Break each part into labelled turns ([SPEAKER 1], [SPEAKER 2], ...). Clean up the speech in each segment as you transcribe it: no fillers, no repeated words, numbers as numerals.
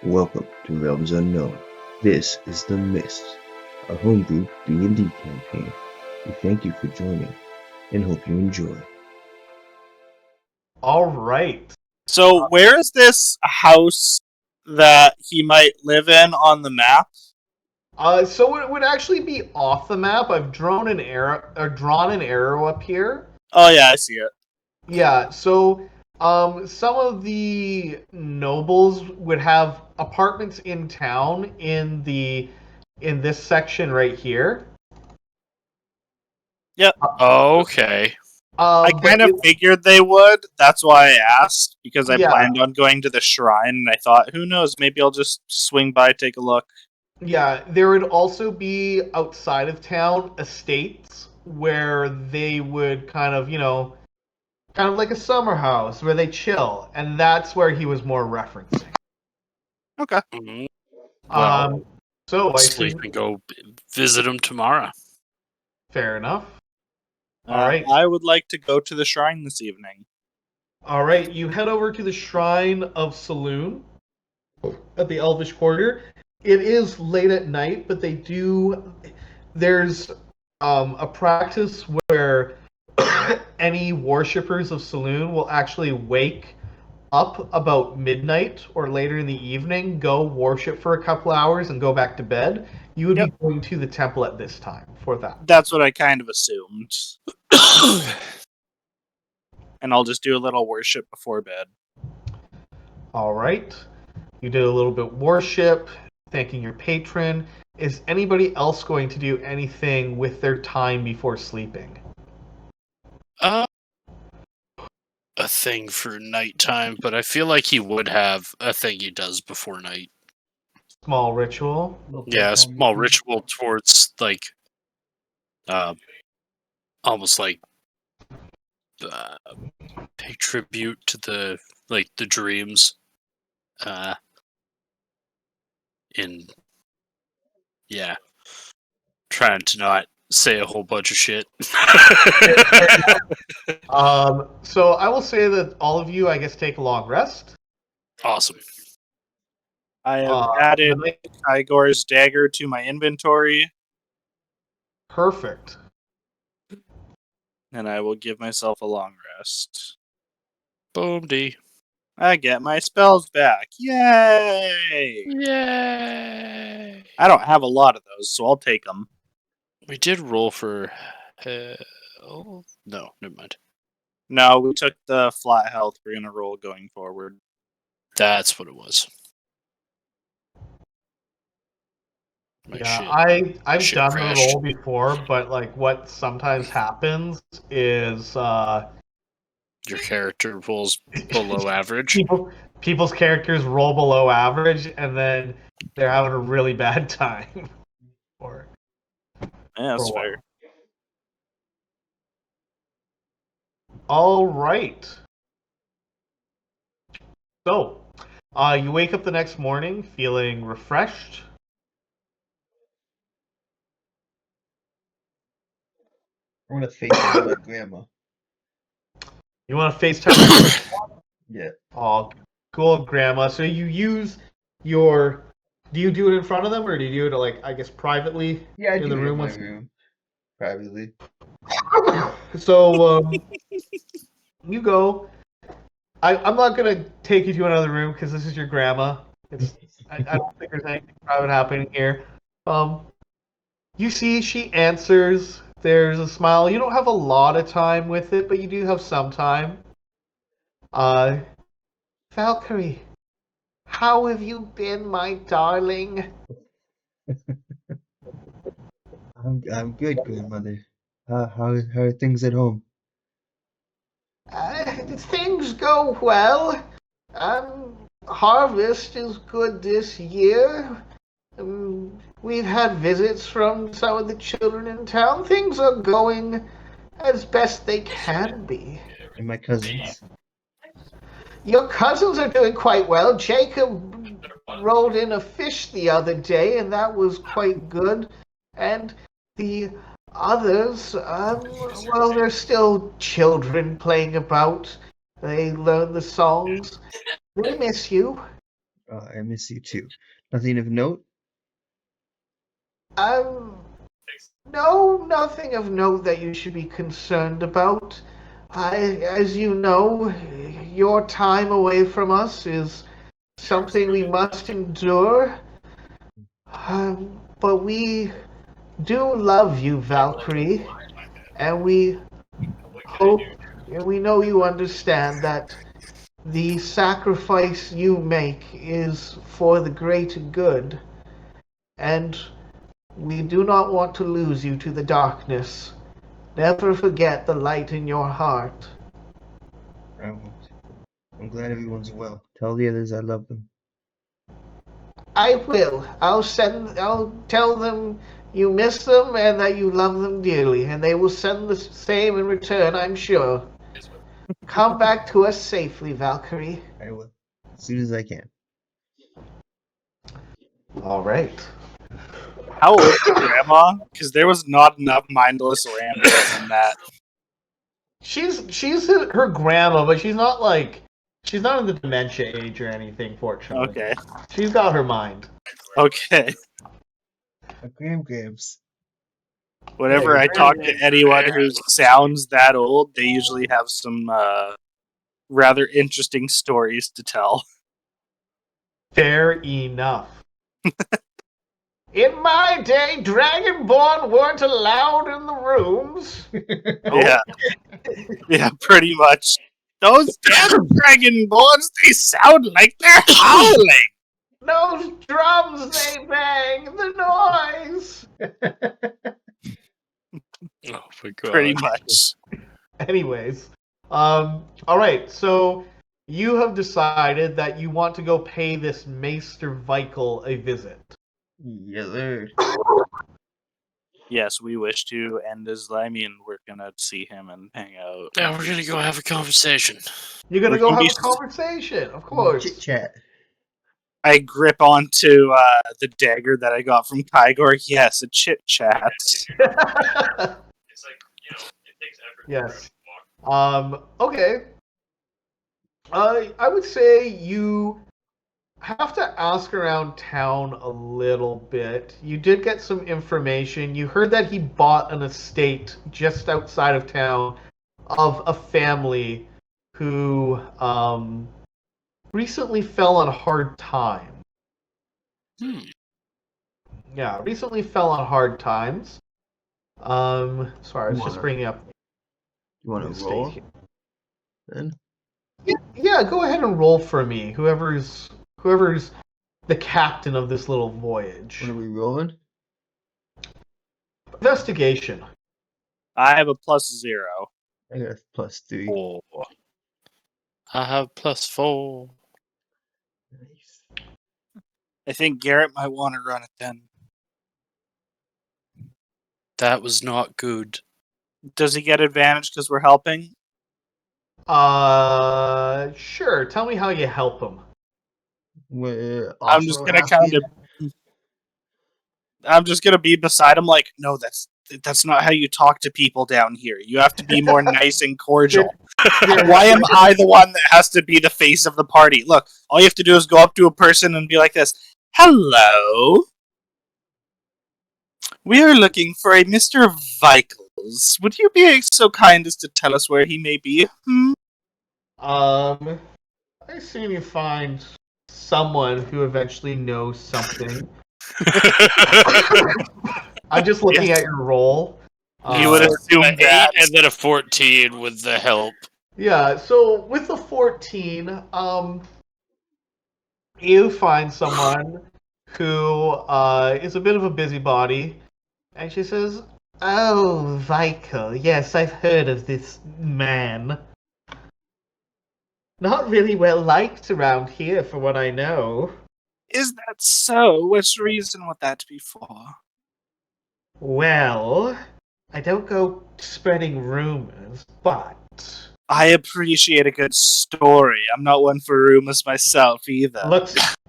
[SPEAKER 1] Welcome to Realms Unknown. This is the Mist, a homebrew D&D campaign. We thank you for joining and hope you enjoy.
[SPEAKER 2] All right.
[SPEAKER 3] So where is this house that he might live in on the map?
[SPEAKER 2] So it would actually be off the map. I've drawn an arrow up here.
[SPEAKER 3] Oh yeah, I see it.
[SPEAKER 2] Yeah. So some of the nobles would have apartments in town in this section right here.
[SPEAKER 3] Yep.
[SPEAKER 4] Okay.
[SPEAKER 3] I kind of figured they would. That's why I asked, because I
[SPEAKER 2] Yeah.
[SPEAKER 3] planned on going to the shrine, and I thought, who knows, maybe I'll just swing by, take a look.
[SPEAKER 2] Yeah, there would also be outside of town estates where they would kind of like a summer house where they chill, and that's where he was more referencing.
[SPEAKER 3] Okay.
[SPEAKER 4] Mm-hmm. Well,
[SPEAKER 2] So I
[SPEAKER 4] sleep and go visit him tomorrow.
[SPEAKER 2] Fair enough. All right.
[SPEAKER 3] I would like to go to the shrine this evening.
[SPEAKER 2] All right, you head over to the Shrine of Saloon at the Elvish Quarter. It is late at night, but there's a practice where any worshippers of Saloon will actually wake up about midnight or later in the evening, go worship for a couple hours, and go back to bed. You would be going to the temple at this time for that.
[SPEAKER 3] That's what I kind of assumed. And I'll just do a little worship before bed.
[SPEAKER 2] All right. You did a little bit worship, thanking your patron. Is anybody else going to do anything with their time before sleeping?
[SPEAKER 4] A thing for nighttime, but I feel like he would have a thing he does before night.
[SPEAKER 2] Small ritual?
[SPEAKER 4] Yeah, a small ritual towards, like, almost like pay tribute to the dreams. Trying to not say a whole bunch of shit.
[SPEAKER 2] So I will say that all of you, I guess, take a long rest.
[SPEAKER 4] Awesome.
[SPEAKER 3] I have added Igor's dagger to my inventory.
[SPEAKER 2] Perfect.
[SPEAKER 3] And I will give myself a long rest.
[SPEAKER 4] Boom D.
[SPEAKER 3] I get my spells back. Yay!
[SPEAKER 4] Yay!
[SPEAKER 3] I don't have a lot of those, so I'll take them.
[SPEAKER 4] We did roll for... no, never mind.
[SPEAKER 3] No, we took the flat health. We're going to roll going forward.
[SPEAKER 4] That's what it was.
[SPEAKER 2] I've done the roll before, but like what sometimes happens is
[SPEAKER 4] your character rolls below average.
[SPEAKER 2] People's characters roll below average, and then they're having a really bad time.
[SPEAKER 3] Yeah, that's fair.
[SPEAKER 2] All right. So, you wake up the next morning feeling refreshed.
[SPEAKER 1] I want to FaceTime my grandma.
[SPEAKER 2] You want to FaceTime?
[SPEAKER 1] Yeah.
[SPEAKER 2] Oh, cool, grandma. So you use your... Do you do it in front of them, or do you do it, like, I guess, privately?
[SPEAKER 1] Yeah, I
[SPEAKER 2] in
[SPEAKER 1] do
[SPEAKER 2] the
[SPEAKER 1] it
[SPEAKER 2] room
[SPEAKER 1] in my room. Privately.
[SPEAKER 2] So, you go. I'm not going to take you to another room, because this is your grandma. I don't think there's anything private happening here. You see, she answers. There's a smile. You don't have a lot of time with it, but you do have some time. Valkyrie, how have you been, my darling?
[SPEAKER 1] I'm good, grandmother. How are things at home?
[SPEAKER 2] Things go well. Harvest is good this year. We've had visits from some of the children in town. Things are going as best they can be.
[SPEAKER 1] And my cousins?
[SPEAKER 2] Your cousins are doing quite well. Jacob rolled in a fish the other day, and that was quite good. And the others, well, they're still children playing about. They learn the songs. They miss you.
[SPEAKER 1] I miss you too. Nothing of note?
[SPEAKER 2] Um, no, nothing of note that you should be concerned about. As you know, your time away from us is something we must endure. But we do love you, Valkyrie, and we hope and we know you understand that the sacrifice you make is for the greater good, and we do not want to lose you to the darkness. Never forget the light in your heart.
[SPEAKER 1] I won't. I'm glad everyone's well. Tell the others I love them.
[SPEAKER 2] I will. I'll tell them you miss them and that you love them dearly, and they will send the same in return, I'm sure. Come back to us safely, Valkyrie.
[SPEAKER 1] I will. As soon as I can.
[SPEAKER 2] All right.
[SPEAKER 3] How old is Grandma? Because there was not enough mindless rambles in that.
[SPEAKER 2] She's her grandma, but she's not in the dementia age or anything, fortunately.
[SPEAKER 3] Okay.
[SPEAKER 2] She's got her mind.
[SPEAKER 3] Okay.
[SPEAKER 1] Grams.
[SPEAKER 3] Whenever
[SPEAKER 2] Yeah,
[SPEAKER 3] I
[SPEAKER 2] you're
[SPEAKER 3] talk
[SPEAKER 2] very
[SPEAKER 3] to anyone who sounds that old, they usually have some rather interesting stories to tell.
[SPEAKER 2] Fair enough. In my day, Dragonborn weren't allowed in the rooms.
[SPEAKER 3] Yeah. Yeah, pretty much. Those damn dragonborns, they sound like they're howling!
[SPEAKER 2] Those drums they bang, the noise.
[SPEAKER 4] Oh my god.
[SPEAKER 3] Pretty much.
[SPEAKER 2] Anyways, all right. So you have decided that you want to go pay this Maester Vikel a visit.
[SPEAKER 1] Yes, sir.
[SPEAKER 3] Yes, we wish to end as we're gonna see him and hang out.
[SPEAKER 4] Yeah, we're gonna go have a conversation.
[SPEAKER 2] You're gonna
[SPEAKER 3] We're
[SPEAKER 2] go
[SPEAKER 3] gonna
[SPEAKER 2] have
[SPEAKER 3] be-
[SPEAKER 2] a conversation, of course.
[SPEAKER 1] Chit chat.
[SPEAKER 3] I grip onto the dagger that I got from Kygor. Yes, a chit chat.
[SPEAKER 2] Yes. Okay. I would say you have to ask around town a little bit. You did get some information. You heard that he bought an estate just outside of town of a family who recently fell on hard time. Yeah, recently fell on hard times. Sorry, I was just bringing up.
[SPEAKER 1] You want
[SPEAKER 2] the
[SPEAKER 1] to roll?
[SPEAKER 2] estate
[SPEAKER 1] Then?
[SPEAKER 2] Yeah, go ahead and roll for me. Whoever's the captain of this little voyage.
[SPEAKER 1] What are we rolling?
[SPEAKER 2] Investigation.
[SPEAKER 3] I have a +0.
[SPEAKER 1] I got a +3.
[SPEAKER 4] 4. I have +4.
[SPEAKER 1] Nice.
[SPEAKER 3] I think Garrett might want to run it then.
[SPEAKER 4] That was not good.
[SPEAKER 3] Does he get advantage because we're helping?
[SPEAKER 2] Sure. Tell me how you help him.
[SPEAKER 3] I'm just gonna I'm just gonna be beside him like, no, that's not how you talk to people down here. You have to be more nice and cordial. Why am I the one that has to be the face of the party? Look, all you have to do is go up to a person and be like this. Hello. We are looking for a Mr. Vikels. Would you be so kind as to tell us where he may be?
[SPEAKER 2] I assume you find someone who eventually knows something. I'm just looking at your roll.
[SPEAKER 3] You would assume
[SPEAKER 4] An 8
[SPEAKER 3] that.
[SPEAKER 4] and then a 14 with the help.
[SPEAKER 2] Yeah, so with the 14, you find someone who is a bit of a busybody, and she says, "Oh, Vikel, yes, I've heard of this man. Not really well liked around here, for what I know."
[SPEAKER 3] Is that so? Which reason would that be for?
[SPEAKER 2] Well, I don't go spreading rumors, but
[SPEAKER 3] I appreciate a good story. I'm not one for rumors myself either.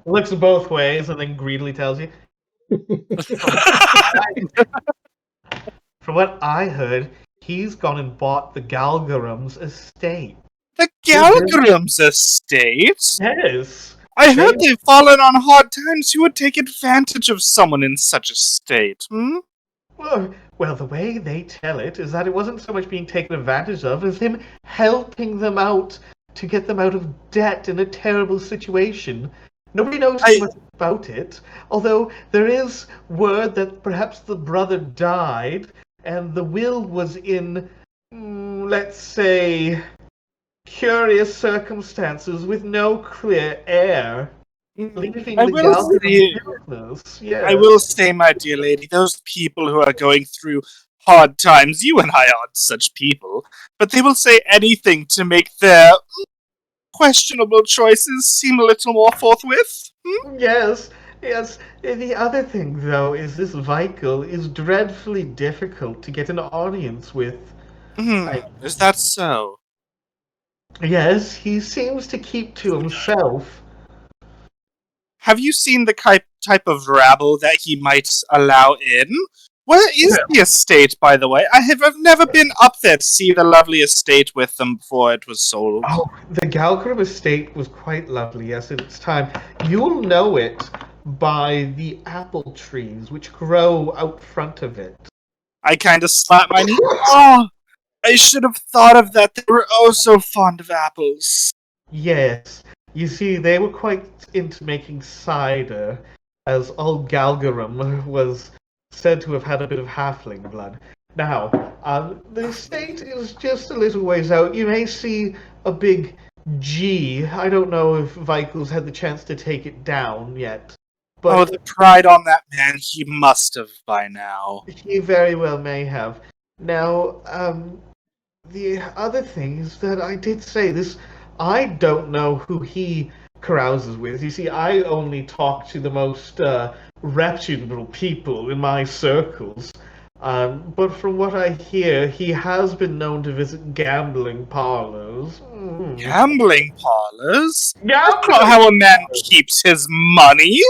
[SPEAKER 2] looks both ways and then greedily tells you. From what I heard, he's gone and bought the Galgarum's estate.
[SPEAKER 3] The Galgrim's estate?
[SPEAKER 2] Yes.
[SPEAKER 3] I heard they've fallen on hard times. Who would take advantage of someone in such a state? Hmm?
[SPEAKER 2] Well, the way they tell it is that it wasn't so much being taken advantage of as him helping them out to get them out of debt in a terrible situation. Nobody knows too much about it, although there is word that perhaps the brother died and the will was in, let's say, curious circumstances with no clear heir, leaving
[SPEAKER 3] I
[SPEAKER 2] the
[SPEAKER 3] will say,
[SPEAKER 2] business. Yeah.
[SPEAKER 3] I will say, my dear lady, those people who are going through hard times, you and I aren't such people, but they will say anything to make their questionable choices seem a little more forthwith.
[SPEAKER 2] Yes, yes. The other thing, though, is this Vikel is dreadfully difficult to get an audience with.
[SPEAKER 3] Is that so?
[SPEAKER 2] Yes, he seems to keep to himself.
[SPEAKER 3] Have you seen the type of rabble that he might allow in? Where is the estate, by the way? I've never been up there to see the lovely estate with them before it was sold.
[SPEAKER 2] Oh, the Galgrim estate was quite lovely, yes, at its time. You'll know it by the apple trees which grow out front of it.
[SPEAKER 3] I kind of slap my knee. Oh, I should have thought of that. They were oh so fond of apples.
[SPEAKER 2] Yes. You see, they were quite into making cider, as old Galgarum was said to have had a bit of halfling blood. Now, the estate is just a little ways out. You may see a big G. I don't know if Vikel's had the chance to take it down yet. But
[SPEAKER 3] the pride on that man, he must have by now.
[SPEAKER 2] He very well may have. Now, the other thing is that I did say this. I don't know who he carouses with. You see, I only talk to the most reputable people in my circles. But from what I hear, he has been known to visit gambling parlors.
[SPEAKER 3] Gambling parlors?
[SPEAKER 2] Gambling
[SPEAKER 3] That's not how a man keeps his money.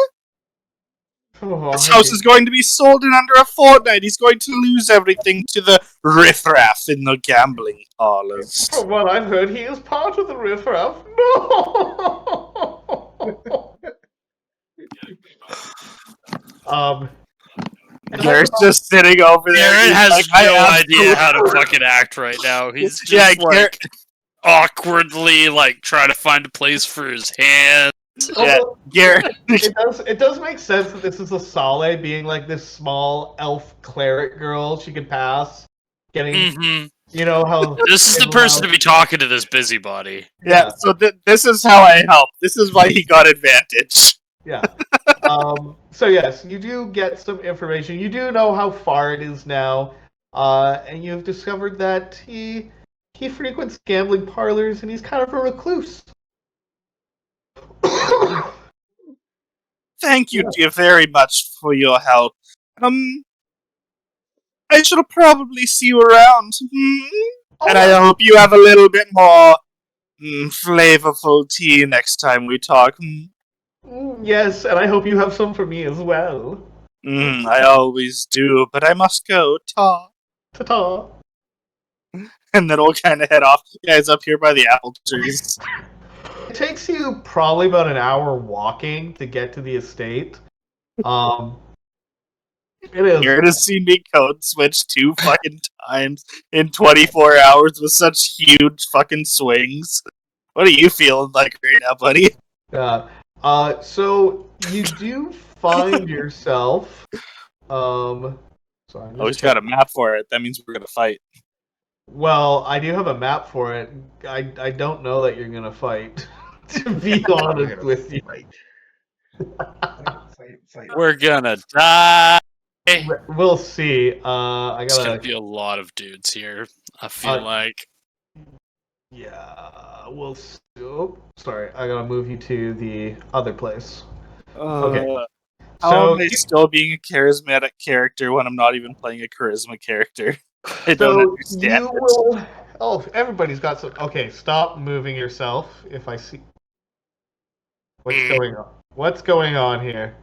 [SPEAKER 2] Oh,
[SPEAKER 3] This house is going to be sold in under a fortnight. He's going to lose everything to the riffraff in the gambling parlors.
[SPEAKER 2] From what I've heard, he is part of the riffraff. No!
[SPEAKER 3] Garrett's just sitting over there.
[SPEAKER 4] Garrett has
[SPEAKER 3] like,
[SPEAKER 4] no idea how to fucking act right now. He's just awkwardly trying to find a place for his hand.
[SPEAKER 3] Yeah, Garrett.
[SPEAKER 2] It does make sense that this is a Sale being like this small elf cleric girl she could pass. Getting you know how
[SPEAKER 4] this is the person to be talking to this busybody.
[SPEAKER 3] Yeah, so this is how I help. This is why he got advantage.
[SPEAKER 2] Yeah. So yes, you do get some information. You do know how far it is now, and you've discovered that he frequents gambling parlors and he's kind of a recluse.
[SPEAKER 3] Thank you, dear, very much for your help. I shall probably see you around. And I hope you have a little bit more flavorful tea next time we talk.
[SPEAKER 2] Yes, and I hope you have some for me as well.
[SPEAKER 3] I always do, but I must go. Ta.
[SPEAKER 2] Ta-ta.
[SPEAKER 3] And then we'll kind of head off. You guys up here by the apple trees.
[SPEAKER 2] It takes you probably about an hour walking to get to the estate. It is.
[SPEAKER 3] You're to see me code switch 2 fucking times in 24 hours with such huge fucking swings. What are you feeling like right now, buddy?
[SPEAKER 2] So you do find yourself.
[SPEAKER 3] Sorry. Oh, he's got a map for it. That means we're gonna fight.
[SPEAKER 2] Well, I do have a map for it. I don't know that you're gonna fight. To be honest with you.
[SPEAKER 1] Fight.
[SPEAKER 4] We're gonna die.
[SPEAKER 2] We'll see. I
[SPEAKER 4] There's
[SPEAKER 2] gotta.
[SPEAKER 4] gonna be a lot of dudes here. I feel like.
[SPEAKER 2] Yeah, we'll see. Oh, sorry, I gotta move you to the other place. Okay.
[SPEAKER 3] How am I still being a charismatic character when I'm not even playing a charisma character? I don't understand.
[SPEAKER 2] Oh, everybody's got some. Okay, stop moving yourself. If I see. What's going on? What's going on here?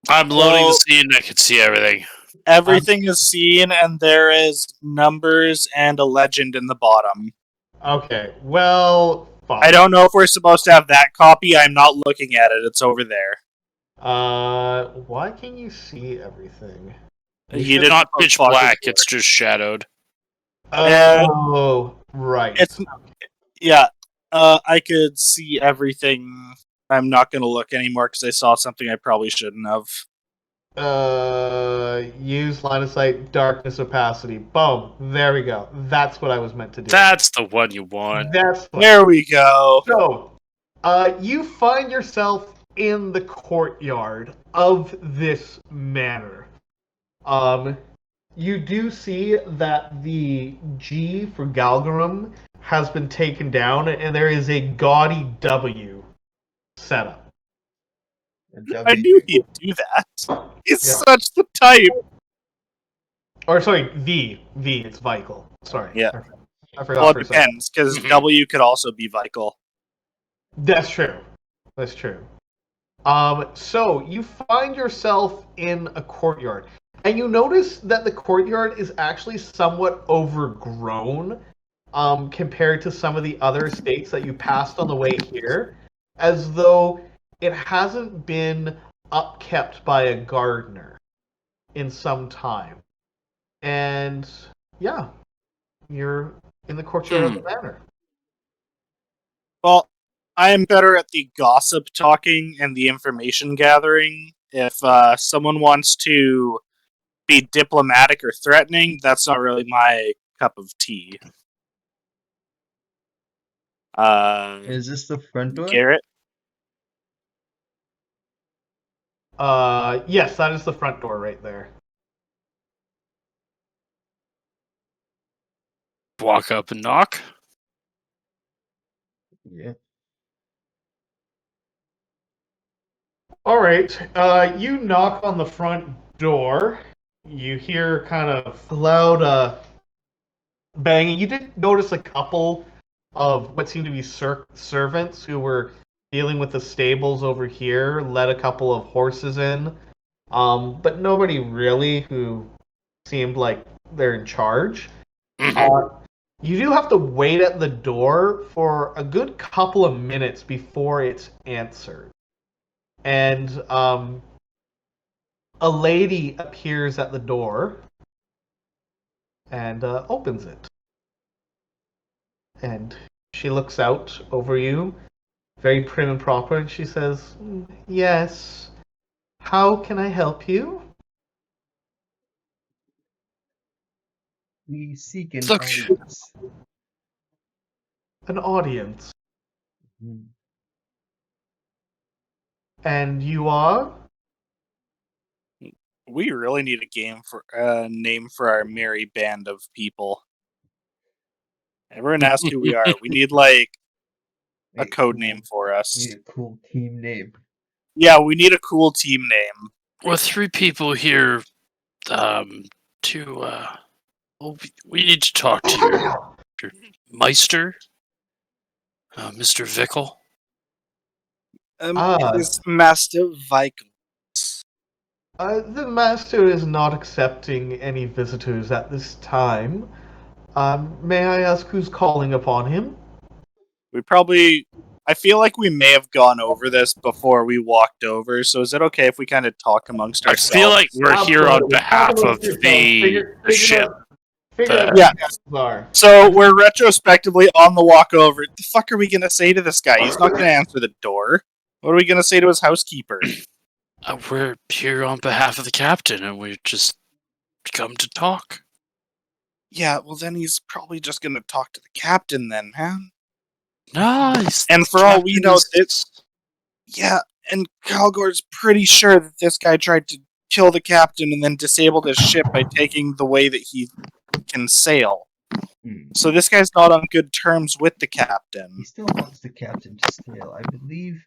[SPEAKER 4] I'm loading the scene. I can see everything.
[SPEAKER 3] Everything is seen, and there is numbers and a legend in the bottom.
[SPEAKER 2] Okay, well,
[SPEAKER 3] I don't know if we're supposed to have that copy. I'm not looking at it. It's over there.
[SPEAKER 2] Why can you see everything?
[SPEAKER 3] You
[SPEAKER 4] It's
[SPEAKER 3] didn't
[SPEAKER 4] not
[SPEAKER 3] put
[SPEAKER 4] pitch
[SPEAKER 3] focus
[SPEAKER 4] black,
[SPEAKER 3] for it.
[SPEAKER 4] it's just shadowed.
[SPEAKER 2] Oh, right.
[SPEAKER 3] It's yeah. I could see everything. I'm not going to look anymore because I saw something I probably shouldn't have.
[SPEAKER 2] Use line of sight, darkness, opacity. Boom. There we go. That's what I was meant to do.
[SPEAKER 4] That's the one you want.
[SPEAKER 2] That's what.
[SPEAKER 3] There we go.
[SPEAKER 2] So, you find yourself in the courtyard of this manor. You do see that the G for Galgarum has been taken down, and there is a gaudy W set up.
[SPEAKER 3] I knew he'd do that. He's
[SPEAKER 2] Yeah.
[SPEAKER 3] such the type.
[SPEAKER 2] Or sorry, V. It's Vikel. Sorry.
[SPEAKER 3] Yeah.
[SPEAKER 2] I forgot
[SPEAKER 3] Well,
[SPEAKER 2] for
[SPEAKER 3] it
[SPEAKER 2] a second.
[SPEAKER 3] depends because W could also be Vikel.
[SPEAKER 2] That's true. That's true. So you find yourself in a courtyard, and you notice that the courtyard is actually somewhat overgrown, compared to some of the other estates that you passed on the way here, as though it hasn't been upkept by a gardener in some time. And yeah, you're in the courtyard of the manor.
[SPEAKER 3] Well, I am better at the gossip talking and the information gathering. If someone wants to be diplomatic or threatening, that's not really my cup of tea.
[SPEAKER 1] Is this the front door?
[SPEAKER 3] Garrett?
[SPEAKER 2] Yes, that is the front door right there.
[SPEAKER 4] Walk up and knock.
[SPEAKER 1] Yeah.
[SPEAKER 2] All right. You knock on the front door. You hear kind of loud banging. You did notice a couple of what seemed to be servants who were dealing with the stables over here, let a couple of horses in, but nobody really who seemed like they're in charge. You do have to wait at the door for a good couple of minutes before it's answered. And a lady appears at the door and opens it. And she looks out over you, very prim and proper, and she says, "Yes, how can I help you?"
[SPEAKER 1] We seek an
[SPEAKER 4] Look.
[SPEAKER 1] audience.
[SPEAKER 2] An audience.
[SPEAKER 1] Mhm.
[SPEAKER 2] And you are?
[SPEAKER 3] We really need a name for our merry band of people. Everyone asks who we are. We need like a
[SPEAKER 1] Hey,
[SPEAKER 3] code
[SPEAKER 1] cool.
[SPEAKER 3] name for us.
[SPEAKER 1] We need a cool team name.
[SPEAKER 3] Yeah, we need a cool team name.
[SPEAKER 4] We're three people here to we need to talk to your Meister, Mr. Vickle.
[SPEAKER 3] Is Master Vikel.
[SPEAKER 2] The master is not accepting any visitors at this time. May I ask who's calling upon him?
[SPEAKER 3] I feel like we may have gone over this before we walked over, so is it okay if we kind of talk amongst
[SPEAKER 4] I
[SPEAKER 3] ourselves?
[SPEAKER 4] feel like we're here on
[SPEAKER 2] Absolutely.
[SPEAKER 4] behalf
[SPEAKER 2] Talk
[SPEAKER 4] of
[SPEAKER 2] amongst yourselves.
[SPEAKER 4] the ship.
[SPEAKER 2] Figure out
[SPEAKER 3] Yeah.
[SPEAKER 2] who you guys are.
[SPEAKER 3] So we're retrospectively on the walk over. The fuck are we gonna say to this guy? He's not gonna answer the door. What are we gonna say to his housekeeper?
[SPEAKER 4] We're here on behalf of the captain, and we just come to talk.
[SPEAKER 3] Yeah, well then he's probably just gonna talk to the captain then, man.
[SPEAKER 4] Nice.
[SPEAKER 3] And for all we know, yeah, and Calgor's pretty sure that this guy tried to kill the captain and then disabled his ship by taking the way that he can sail. So this guy's not on good terms with the captain.
[SPEAKER 1] He still wants the captain to sail. I believe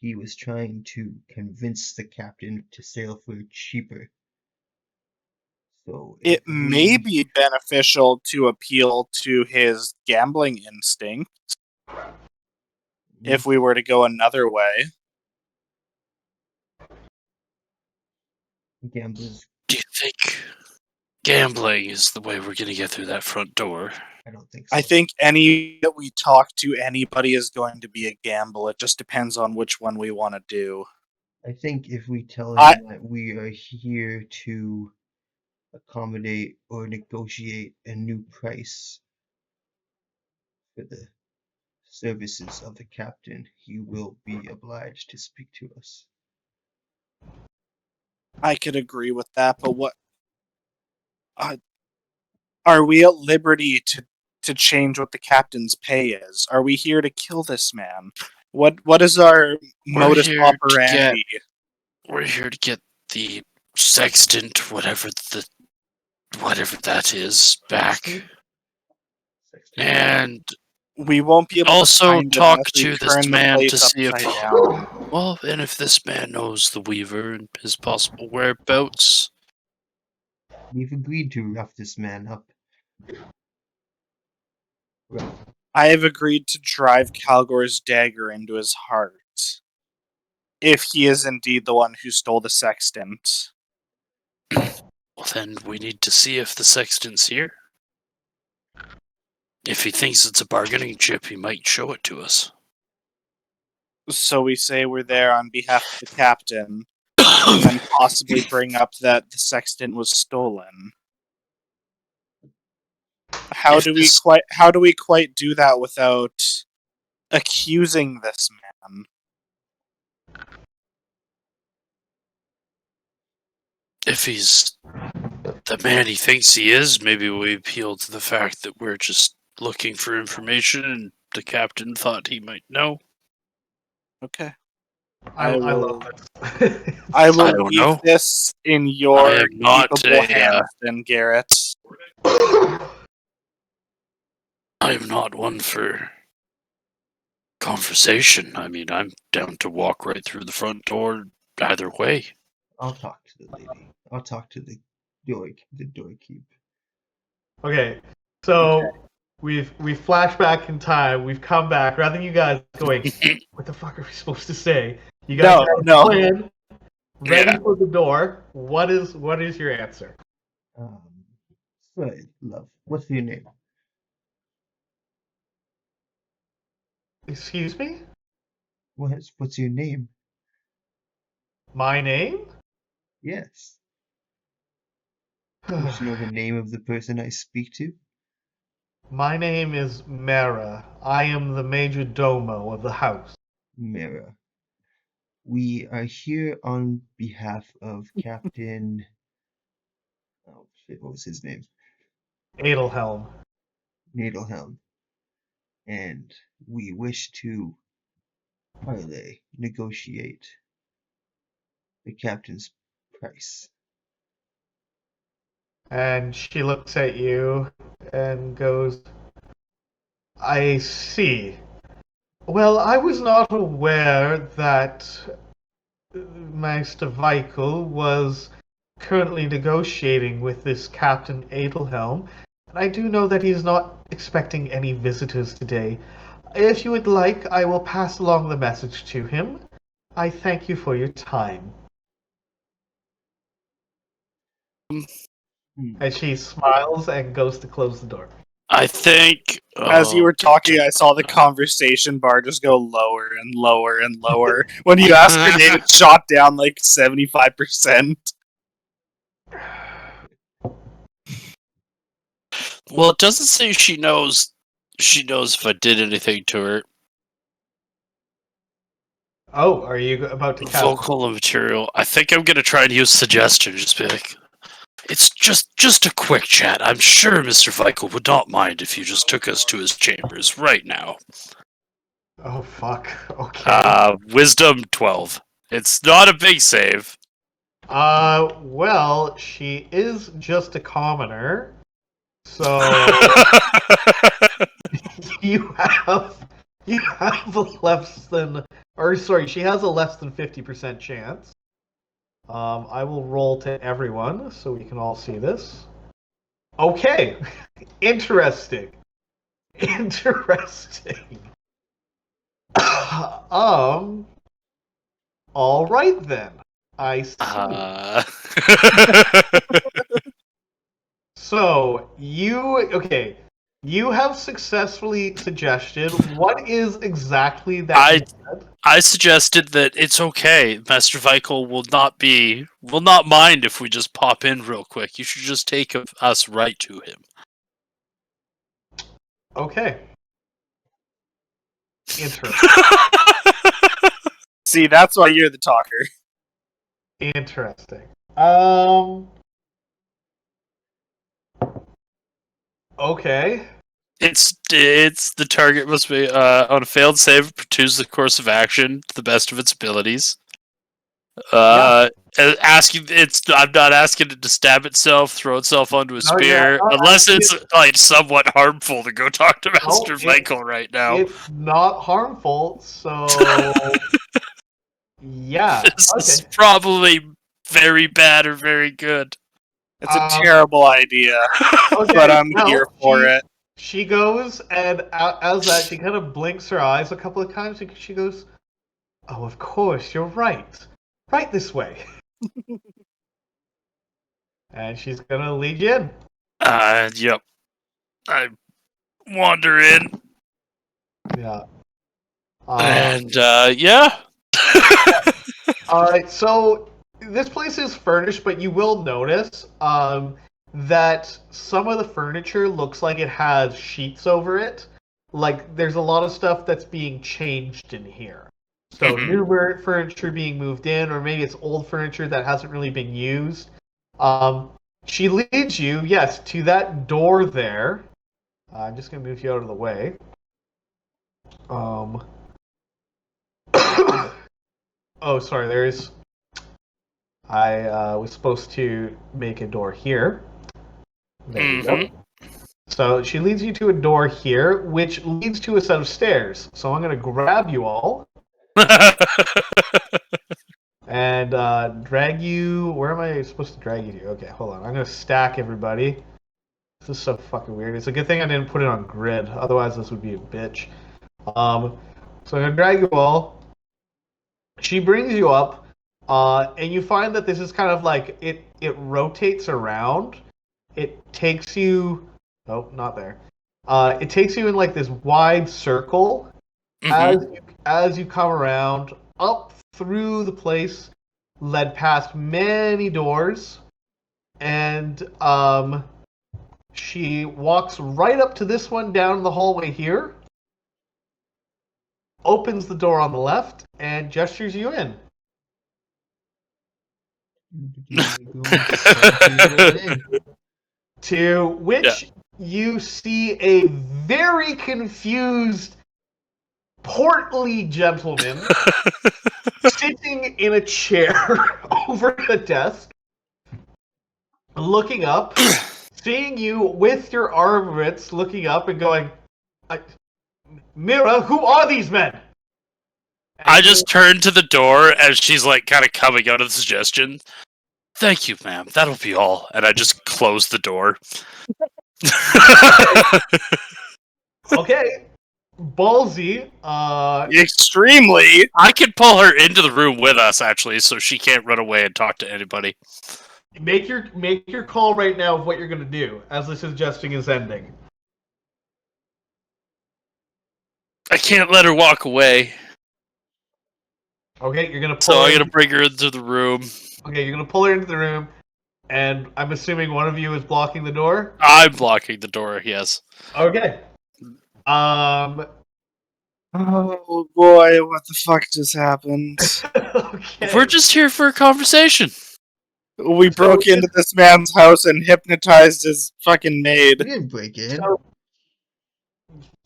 [SPEAKER 1] he was trying to convince the captain to sail for cheaper. So
[SPEAKER 3] It may be beneficial to appeal to his gambling instinct if we were to go another way.
[SPEAKER 1] Gamblers.
[SPEAKER 4] Do you think gambling is the way we're going to get through that front door?
[SPEAKER 1] I don't think so.
[SPEAKER 3] I think any that we talk to anybody is going to be a gamble. It just depends on which one we want to do.
[SPEAKER 1] I think if we tell
[SPEAKER 3] I-
[SPEAKER 1] him that we are here to accommodate or negotiate a new price for the services of the captain, he will be obliged to speak to us.
[SPEAKER 3] I could agree with that, but what are we at liberty to change what the captain's pay is? Are we here to kill this man? What is our modus
[SPEAKER 4] here to
[SPEAKER 3] operandi?
[SPEAKER 4] We're here to get the sextant, whatever that is, back. And
[SPEAKER 3] We won't be able
[SPEAKER 4] also
[SPEAKER 3] to find it
[SPEAKER 4] talk
[SPEAKER 3] unless we
[SPEAKER 4] to this
[SPEAKER 3] turn the
[SPEAKER 4] man
[SPEAKER 3] place
[SPEAKER 4] to see if
[SPEAKER 3] upside down.
[SPEAKER 4] well, and if this man knows the Weaver and his possible whereabouts.
[SPEAKER 1] We've agreed to rough this man up. Rough.
[SPEAKER 3] I have agreed to drive Calgor's dagger into his heart. If he is indeed the one who stole the sextant.
[SPEAKER 4] Well, then we need to see if the sextant's here. If he thinks it's a bargaining chip, he might show it to us.
[SPEAKER 3] So we say we're there on behalf of the captain, and then possibly bring up that the sextant was stolen. How do we quite do that without accusing this man?
[SPEAKER 4] If he's the man he thinks he is, maybe we appeal to the fact that we're just looking for information and the captain thought he might know.
[SPEAKER 3] Okay.
[SPEAKER 2] I love this.
[SPEAKER 3] I will
[SPEAKER 4] don't
[SPEAKER 3] leave
[SPEAKER 4] know.
[SPEAKER 3] this in your
[SPEAKER 4] I am not
[SPEAKER 3] capable
[SPEAKER 4] a,
[SPEAKER 3] hands, then, Garrett.
[SPEAKER 4] I am not one for conversation. I mean, I'm down to walk right through the front door either way.
[SPEAKER 1] I'll talk to the lady. I'll talk to the doorkeep.
[SPEAKER 2] Okay, so we've flashed back in time. We've come back. Rather than you guys going, what the fuck are we supposed to say? You guys have a plan ready for the door. What is your answer?
[SPEAKER 1] Sorry, love. What's your name?
[SPEAKER 2] Excuse me?
[SPEAKER 1] What's your name?
[SPEAKER 2] My name?
[SPEAKER 1] Yes. Want to know the name of the person I speak to?
[SPEAKER 2] My name is Mara. I am the major domo of the house.
[SPEAKER 1] Mara. We are here on behalf of Captain... Oh shit, what was his name?
[SPEAKER 2] Adelhelm.
[SPEAKER 1] Nadelhelm. And we wish to negotiate the captain's price.
[SPEAKER 2] And she looks at you and goes, I see. Well, I was not aware that Maester Weichel was currently negotiating with this Captain Adelhelm, and I do know that he's not expecting any visitors today. If you would like, I will pass along the message to him. I thank you for your time. And she smiles and goes to close the door.
[SPEAKER 4] I think...
[SPEAKER 3] As you were talking, I saw the conversation bar just go lower and lower and lower. When you asked her name, it shot down like 75%.
[SPEAKER 4] Well, it doesn't say she knows if I did anything to her.
[SPEAKER 2] Oh, are you about to cast?
[SPEAKER 4] Vocal material. I think I'm gonna try and use suggestion. Just be like, it's just a quick chat. I'm sure Mr. Weichel would not mind if you just took us to his chambers right now.
[SPEAKER 2] Oh, fuck. Okay.
[SPEAKER 4] Wisdom 12. It's not a big save.
[SPEAKER 2] Well, she is just a commoner. So you have a less than, or sorry, she has a less than 50% chance. I will roll to everyone so we can all see this. Okay, interesting. All right then. I see. So you You have successfully suggested what is exactly that you said?
[SPEAKER 4] I suggested that it's okay. Master Vikel will not mind if we just pop in real quick. You should just take us right to him.
[SPEAKER 2] Okay. Interesting.
[SPEAKER 3] See, that's why you're the talker.
[SPEAKER 2] Interesting. Okay.
[SPEAKER 4] It's the target must be on a failed save, choose the course of action to the best of its abilities. Asking I'm not asking it to stab itself, throw itself onto a spear, unless it's like somewhat harmful to go talk to Master Michael right now.
[SPEAKER 2] It's not harmful, so yeah.
[SPEAKER 4] This is probably very bad or very good.
[SPEAKER 3] It's a terrible idea, but I'm here for it.
[SPEAKER 2] She goes, and as that, she kind of blinks her eyes a couple of times, and she goes, "Oh, of course, you're right. Right this way." And she's gonna lead you in.
[SPEAKER 4] Yep. I wander in.
[SPEAKER 2] Yeah.
[SPEAKER 4] And, yeah.
[SPEAKER 2] Alright, so this place is furnished, but you will notice that some of the furniture looks like it has sheets over it. Like, there's a lot of stuff that's being changed in here. So, new furniture being moved in, or maybe it's old furniture that hasn't really been used. She leads you, yes, to that door there. I'm just going to move you out of the way. Oh, sorry, there's... I was supposed to make a door here. There you go. So she leads you to a door here, which leads to a set of stairs. So I'm going to grab you all and drag you... Where am I supposed to drag you to? Okay, hold on. I'm going to stack everybody. This is so fucking weird. It's a good thing I didn't put it on grid. Otherwise, this would be a bitch. So I'm going to drag you all. She brings you up, and you find that this is kind of like... It rotates around. It takes you... Oh, not there. It takes you in like this wide circle as you come around, up through the place, led past many doors, and she walks right up to this one down the hallway here, opens the door on the left, and gestures you in. To which you see a very confused, portly gentleman sitting in a chair over a desk, looking up, seeing you with your armrets, looking up and going, "Mira, who are these men?" And
[SPEAKER 4] I just turn to the door as she's like kind of coming out of the suggestion. Thank you, ma'am. That'll be all. And I just close the door.
[SPEAKER 2] Okay. Ballsy.
[SPEAKER 3] Extremely.
[SPEAKER 4] I can pull her into the room with us, actually, so she can't run away and talk to anybody.
[SPEAKER 2] Make your call right now of what you're gonna do as the suggesting is ending.
[SPEAKER 4] I can't let her walk away.
[SPEAKER 2] Okay, you're gonna pull.
[SPEAKER 4] So I'm gonna bring her into the room.
[SPEAKER 2] Okay, you're gonna pull her into the room, and I'm assuming one of you is blocking the door.
[SPEAKER 4] I'm blocking the door. Yes.
[SPEAKER 2] Okay.
[SPEAKER 3] Oh boy, what the fuck just happened?
[SPEAKER 2] Okay.
[SPEAKER 4] We're just here for a conversation.
[SPEAKER 3] We broke into this man's house and hypnotized his fucking maid.
[SPEAKER 1] We didn't break in.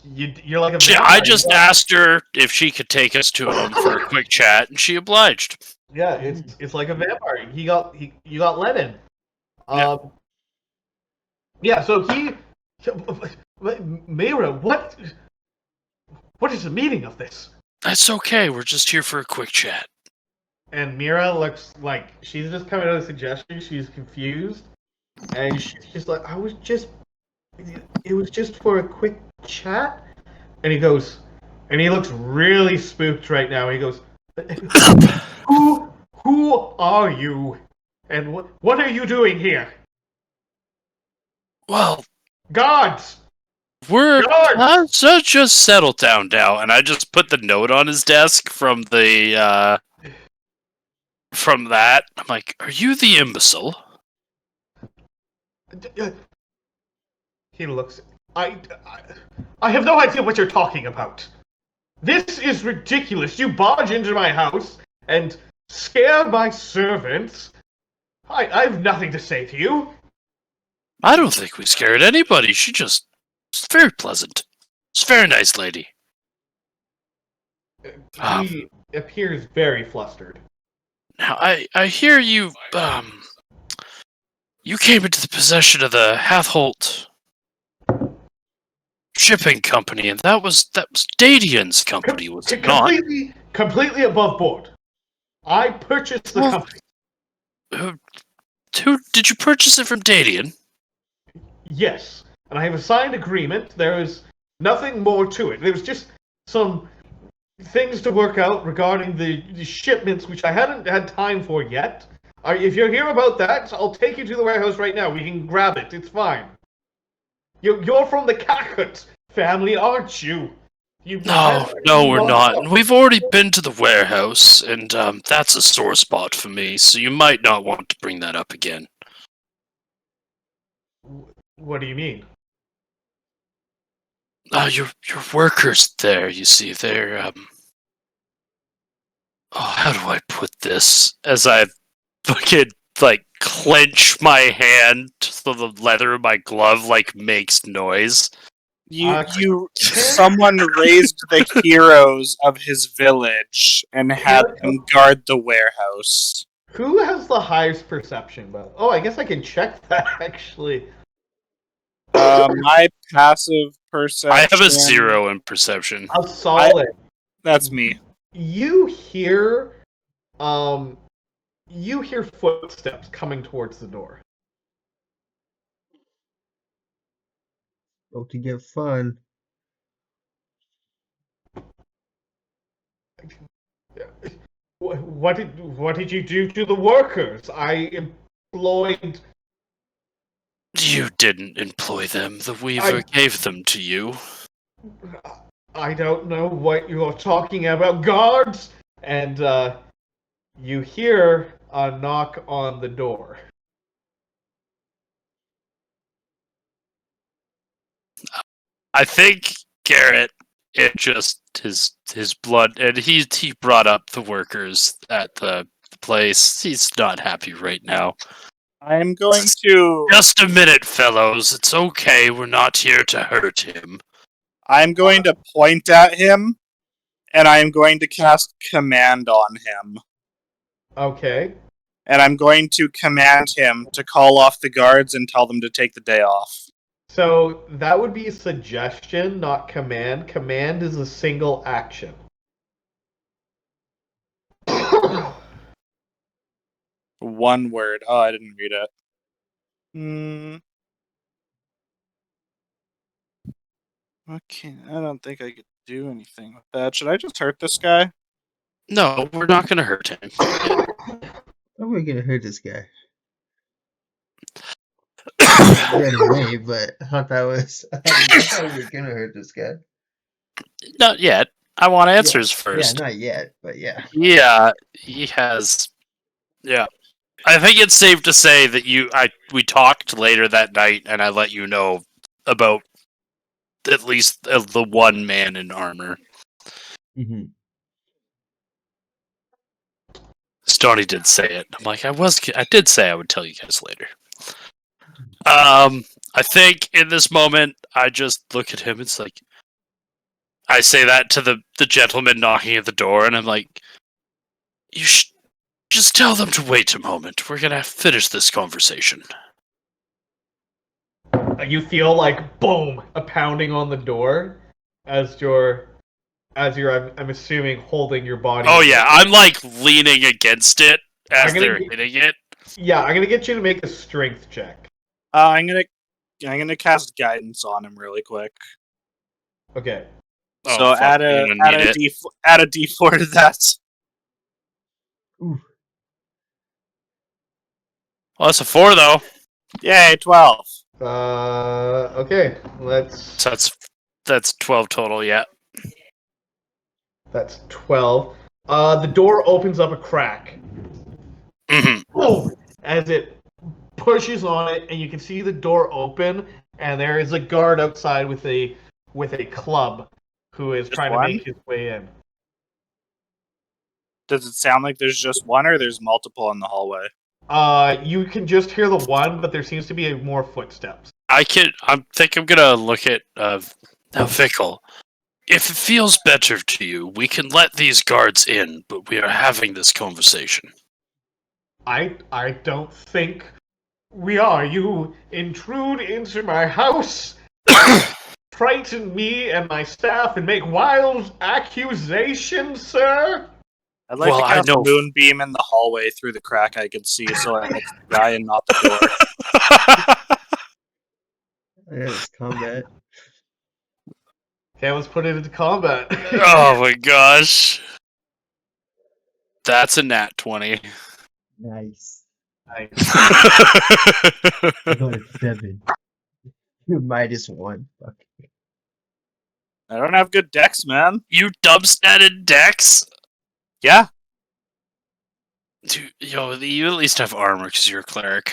[SPEAKER 2] You're like a.
[SPEAKER 4] I just asked her if she could take us to him for a quick chat, and she obliged.
[SPEAKER 2] Yeah, it's like a vampire. You got let in. Yeah. So Mira, what is the meaning of this?
[SPEAKER 4] That's okay. We're just here for a quick chat.
[SPEAKER 2] And Mira looks like she's just coming out of suggestion. She's confused, and she's just like, it was just for a quick chat. And he goes, and he looks really spooked right now. He goes, who are you, and what are you doing here?
[SPEAKER 4] Well,
[SPEAKER 2] Guards,
[SPEAKER 4] we're
[SPEAKER 2] Guard!
[SPEAKER 4] so just settle down now. And I just put the note on his desk from the from that. I'm like, are you the imbecile?
[SPEAKER 2] He looks. I have no idea what you're talking about. This is ridiculous. You barge into my house and scare my servants. I have nothing to say to you.
[SPEAKER 4] I don't think we scared anybody. She's very pleasant. She's a very nice lady.
[SPEAKER 2] He appears very flustered.
[SPEAKER 4] Now, I hear you, you came into the possession of the Hathholt shipping company, and that was Dadian's company, was it not?
[SPEAKER 2] Completely above board. I purchased the company.
[SPEAKER 4] Who did you purchase it from Dadian?
[SPEAKER 2] Yes, and I have a signed agreement. There is nothing more to it. There was just some things to work out regarding the shipments, which I hadn't had time for yet. If you're here about that, I'll take you to the warehouse right now. We can grab it. It's fine. You're from the Kakut family, aren't you?
[SPEAKER 4] No, we're not. We've already been to the warehouse, and that's a sore spot for me, so you might not want to bring that up again.
[SPEAKER 2] What do you mean?
[SPEAKER 4] Your workers there, you see, they're, how do I put this? As I fucking, clench my hand so the leather of my glove, makes noise.
[SPEAKER 3] Someone raised the heroes of his village and had them guard the warehouse.
[SPEAKER 2] Who has the highest perception? I guess I can check that, actually.
[SPEAKER 3] My passive perception...
[SPEAKER 4] I have a 0 in perception.
[SPEAKER 2] A solid.
[SPEAKER 3] That's me.
[SPEAKER 2] You hear footsteps coming towards the door.
[SPEAKER 1] Go to get fun.
[SPEAKER 2] What did you do to the workers? I employed...
[SPEAKER 4] You didn't employ them. The Weaver gave them to you.
[SPEAKER 2] I don't know what you're talking about, guards! And you hear a knock on the door.
[SPEAKER 4] I think Garrett, it just his blood, and he brought up the workers at the place. He's not happy right now.
[SPEAKER 3] I'm going to...
[SPEAKER 4] Just a minute, fellows. It's okay. We're not here to hurt him.
[SPEAKER 3] I'm going to point at him, and I'm going to cast command on him.
[SPEAKER 2] Okay.
[SPEAKER 3] And I'm going to command him to call off the guards and tell them to take the day off.
[SPEAKER 2] So that would be a suggestion, not command. Command is a single action.
[SPEAKER 3] One word. Oh, I didn't read it. Okay, I don't think I could do anything with that. Should I just hurt this guy?
[SPEAKER 4] No, we're not going to hurt him.
[SPEAKER 1] How are we gonna hurt this guy? Anyway, but I thought we were gonna hurt this guy.
[SPEAKER 4] Not yet. I want answers first.
[SPEAKER 1] Yeah, not yet, but yeah.
[SPEAKER 4] Yeah, he has. Yeah. I think it's safe to say that we talked later that night, and I let you know about at least the one man in armor.
[SPEAKER 1] Mm-hmm.
[SPEAKER 4] Stoney did say it. I'm like, I did say I would tell you guys later. I think in this moment, I just look at him. It's like, I say that to the gentleman knocking at the door, and I'm like, you should just tell them to wait a moment. We're gonna finish this conversation.
[SPEAKER 2] You feel like boom, a pounding on the door as you're I'm assuming holding your body.
[SPEAKER 4] Oh yeah, I'm leaning against it as they're hitting it.
[SPEAKER 2] Yeah, I'm gonna get you to make a strength check.
[SPEAKER 3] I'm gonna cast guidance on him really quick.
[SPEAKER 2] Okay.
[SPEAKER 3] So add a D4 to that.
[SPEAKER 1] Ooh.
[SPEAKER 4] Well, that's a 4 though.
[SPEAKER 3] Yay, 12.
[SPEAKER 2] Okay, let's.
[SPEAKER 4] So that's 12 total. Yeah.
[SPEAKER 2] That's 12. The door opens up a crack.
[SPEAKER 4] Mhm.
[SPEAKER 2] Boom! As it pushes on it, and you can see the door open, and there is a guard outside with a club who is
[SPEAKER 3] Just
[SPEAKER 2] trying to
[SPEAKER 3] one?
[SPEAKER 2] make his way in.
[SPEAKER 3] Does it sound like there's just one, or there's multiple in the hallway?
[SPEAKER 2] You can just hear the one, but there seems to be more footsteps.
[SPEAKER 4] I think I'm gonna look at now, Fickle. If it feels better to you, we can let these guards in, but we are having this conversation.
[SPEAKER 2] I don't think we are. You intrude into my house, frighten me and my staff, and make wild accusations, sir.
[SPEAKER 3] I'd like
[SPEAKER 4] Well,
[SPEAKER 3] to
[SPEAKER 4] I
[SPEAKER 3] cast a
[SPEAKER 4] know-
[SPEAKER 3] moonbeam in the hallway through the crack I could see, so I hit the guy and not the door.
[SPEAKER 1] Yeah, it's combat.
[SPEAKER 2] Okay, let's put it into combat.
[SPEAKER 4] Oh my gosh. That's a nat 20.
[SPEAKER 1] Nice.
[SPEAKER 2] Nice.
[SPEAKER 1] I got a 7. You're -1. Fuck.
[SPEAKER 3] I don't have good decks, man.
[SPEAKER 4] You dubstatted Dex?
[SPEAKER 3] Yeah,
[SPEAKER 4] Dude, you at least have armor because you're a cleric.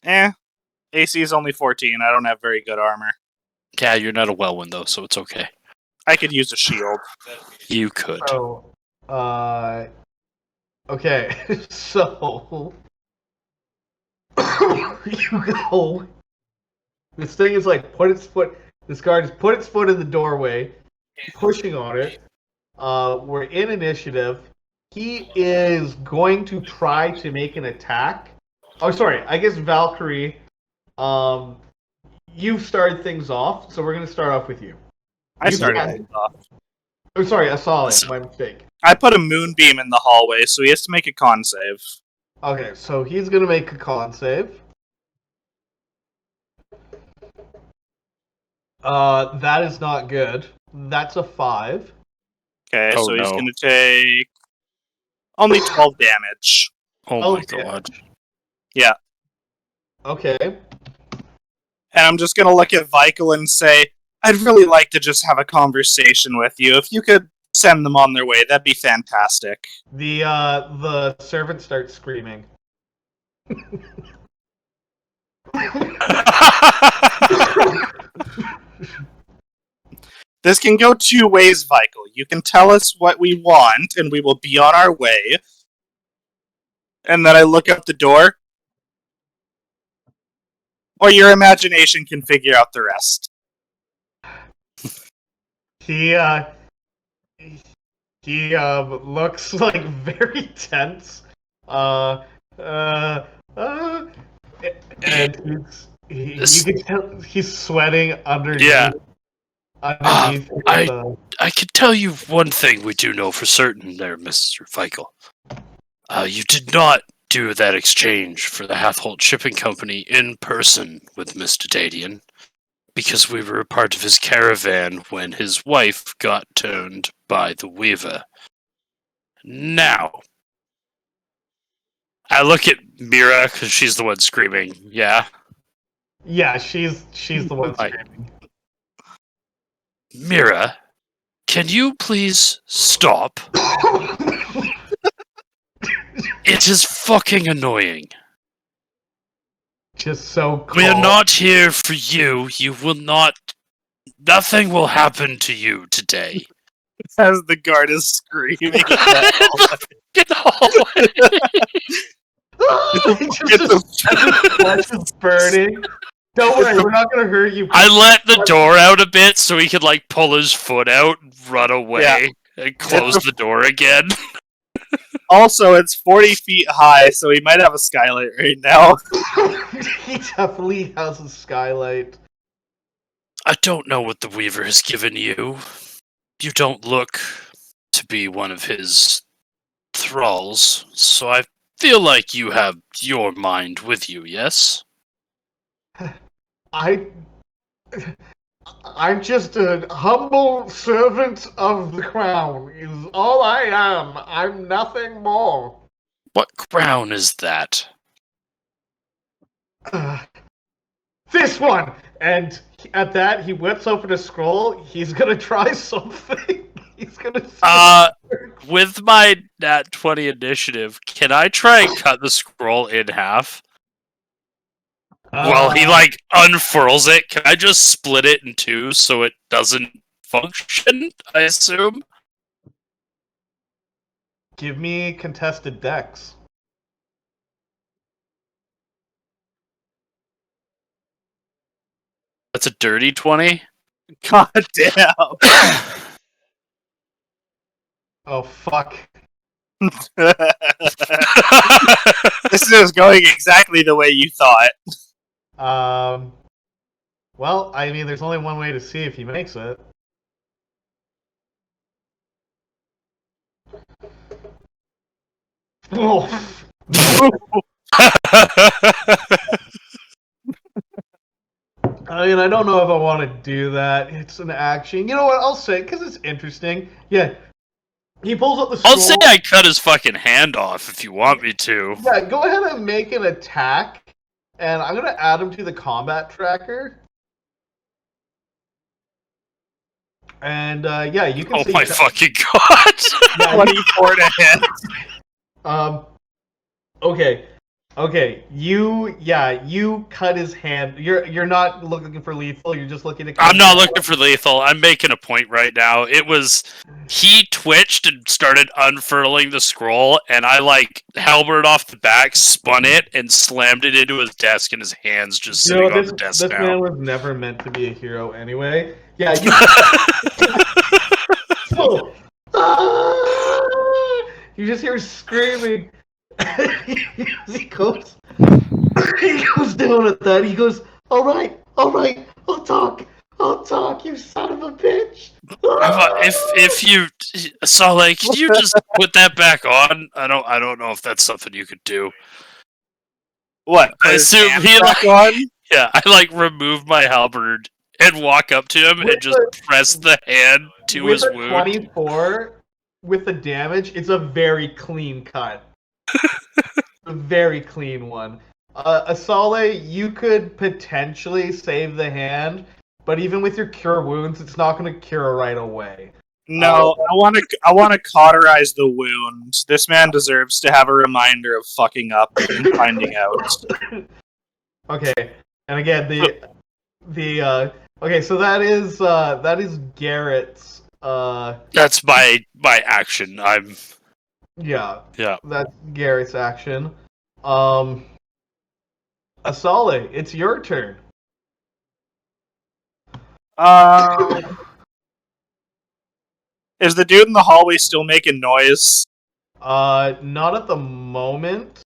[SPEAKER 3] AC is only 14. I don't have very good armor.
[SPEAKER 4] Yeah, you're not a well one though, so it's okay.
[SPEAKER 3] I could use a shield.
[SPEAKER 4] You could.
[SPEAKER 2] So, okay, so you go. This thing is like This guard has put its foot in the doorway, pushing on it. We're in initiative. He is going to try to make an attack. Oh, sorry. I guess Valkyrie. You started things off, so we're going to start off with you.
[SPEAKER 3] I
[SPEAKER 2] You
[SPEAKER 3] started
[SPEAKER 2] can-
[SPEAKER 3] things off.
[SPEAKER 2] Oh, sorry, Asali. My mistake.
[SPEAKER 3] I put a moonbeam in the hallway, so he has to make a con save.
[SPEAKER 2] Okay, so he's going to make a con save. That is not good. That's a 5.
[SPEAKER 3] Okay,
[SPEAKER 4] Oh,
[SPEAKER 3] so he's
[SPEAKER 4] no.
[SPEAKER 3] going to take only 12 damage.
[SPEAKER 4] Oh my
[SPEAKER 2] Okay.
[SPEAKER 4] god.
[SPEAKER 2] Okay.
[SPEAKER 3] And I'm just going to look at Vikel and say, I'd really like to just have a conversation with you. If you could send them on their way, that'd be fantastic.
[SPEAKER 2] The servant starts screaming.
[SPEAKER 3] This can go two ways, Vikel. You can tell us what we want, and we will be on our way. And then I look out the door. Or your imagination can figure out the rest.
[SPEAKER 2] He looks like very tense. And you can tell he's sweating underneath.
[SPEAKER 4] Yeah.
[SPEAKER 2] Underneath.
[SPEAKER 4] I can tell you one thing we do know for certain there, Mr. Feichel. You did not do that exchange for the Hathholt Shipping Company in person with Mr. Dadian, because we were a part of his caravan when his wife got turned by the Weaver. Now, I look at Mira, because she's the one screaming, yeah?
[SPEAKER 2] Yeah, she's the one
[SPEAKER 4] Like-
[SPEAKER 2] screaming.
[SPEAKER 4] Mira, can you please stop? It is fucking annoying.
[SPEAKER 2] Just so calm.
[SPEAKER 4] We're not here for you. You will not. Nothing will happen to you today.
[SPEAKER 3] As the guard is screaming.
[SPEAKER 2] Just flesh is burning. Don't worry, we're not gonna hurt you.
[SPEAKER 4] I let the door out a bit so he could like pull his foot out, run away, and close the door again.
[SPEAKER 3] Also, it's 40 feet high, so he might have a skylight right now.
[SPEAKER 2] He definitely has a skylight.
[SPEAKER 4] I don't know what the Weaver has given you. You don't look to be one of his thralls, so I feel like you have your mind with you, yes?
[SPEAKER 2] I'm just a humble servant of the crown. Is all I am. I'm nothing more.
[SPEAKER 4] What crown is that?
[SPEAKER 2] this one! And at that, he whips open a scroll. He's gonna try something. He's gonna.
[SPEAKER 4] With my nat 20 initiative, can I try and cut the scroll in half? While he, unfurls it, can I just split it in two so it doesn't function, I assume?
[SPEAKER 2] Give me contested dex.
[SPEAKER 4] That's a dirty 20?
[SPEAKER 3] God damn.
[SPEAKER 2] Oh, fuck.
[SPEAKER 3] This is going exactly the way you thought.
[SPEAKER 2] Well, I mean, there's only one way to see if he makes it. Oh. I mean, I don't know if I want to do that. It's an action. You know what? I'll say it because it's interesting. Yeah. He pulls up the scroll.
[SPEAKER 4] I'll say I cut his fucking hand off if you want me to.
[SPEAKER 2] Yeah, go ahead and make an attack. And I'm going to add him to the combat tracker. And, yeah, you can see...
[SPEAKER 4] Oh my fucking god!
[SPEAKER 2] Yeah,
[SPEAKER 3] 24 to hit.
[SPEAKER 2] Okay, you cut his hand. You're not looking for lethal, you're just looking to cut
[SPEAKER 4] I'm not looking for lethal. I'm making a point right now. He twitched and started unfurling the scroll, and I, halberd off the back, spun it, and slammed it into his desk, and his hand's just sitting on the desk
[SPEAKER 2] this
[SPEAKER 4] now.
[SPEAKER 2] man was never meant to be a hero anyway. Yeah, you... So, you just hear screaming. he goes down at that. He goes, all right, I'll talk, you son of a bitch.
[SPEAKER 4] If you can you just put that back on? I don't know if that's something you could do.
[SPEAKER 3] What?
[SPEAKER 4] I assume he
[SPEAKER 3] on?
[SPEAKER 4] Yeah, I remove my halberd and walk up to him and just press the hand to his wound.
[SPEAKER 2] 24 with the damage, it's a very clean cut. A very clean one. Asale, you could potentially save the hand, but even with your cure wounds, it's not going to cure right away.
[SPEAKER 3] No, I want to cauterize the wound. This man deserves to have a reminder of fucking up and finding out.
[SPEAKER 2] Okay, and again, okay, so that is Garrett's.
[SPEAKER 4] That's my action.
[SPEAKER 2] Yeah.
[SPEAKER 4] Yeah.
[SPEAKER 2] That's Garrett's action. Asale, it's your turn.
[SPEAKER 3] Is the dude in the hallway still making noise?
[SPEAKER 2] Not at the moment.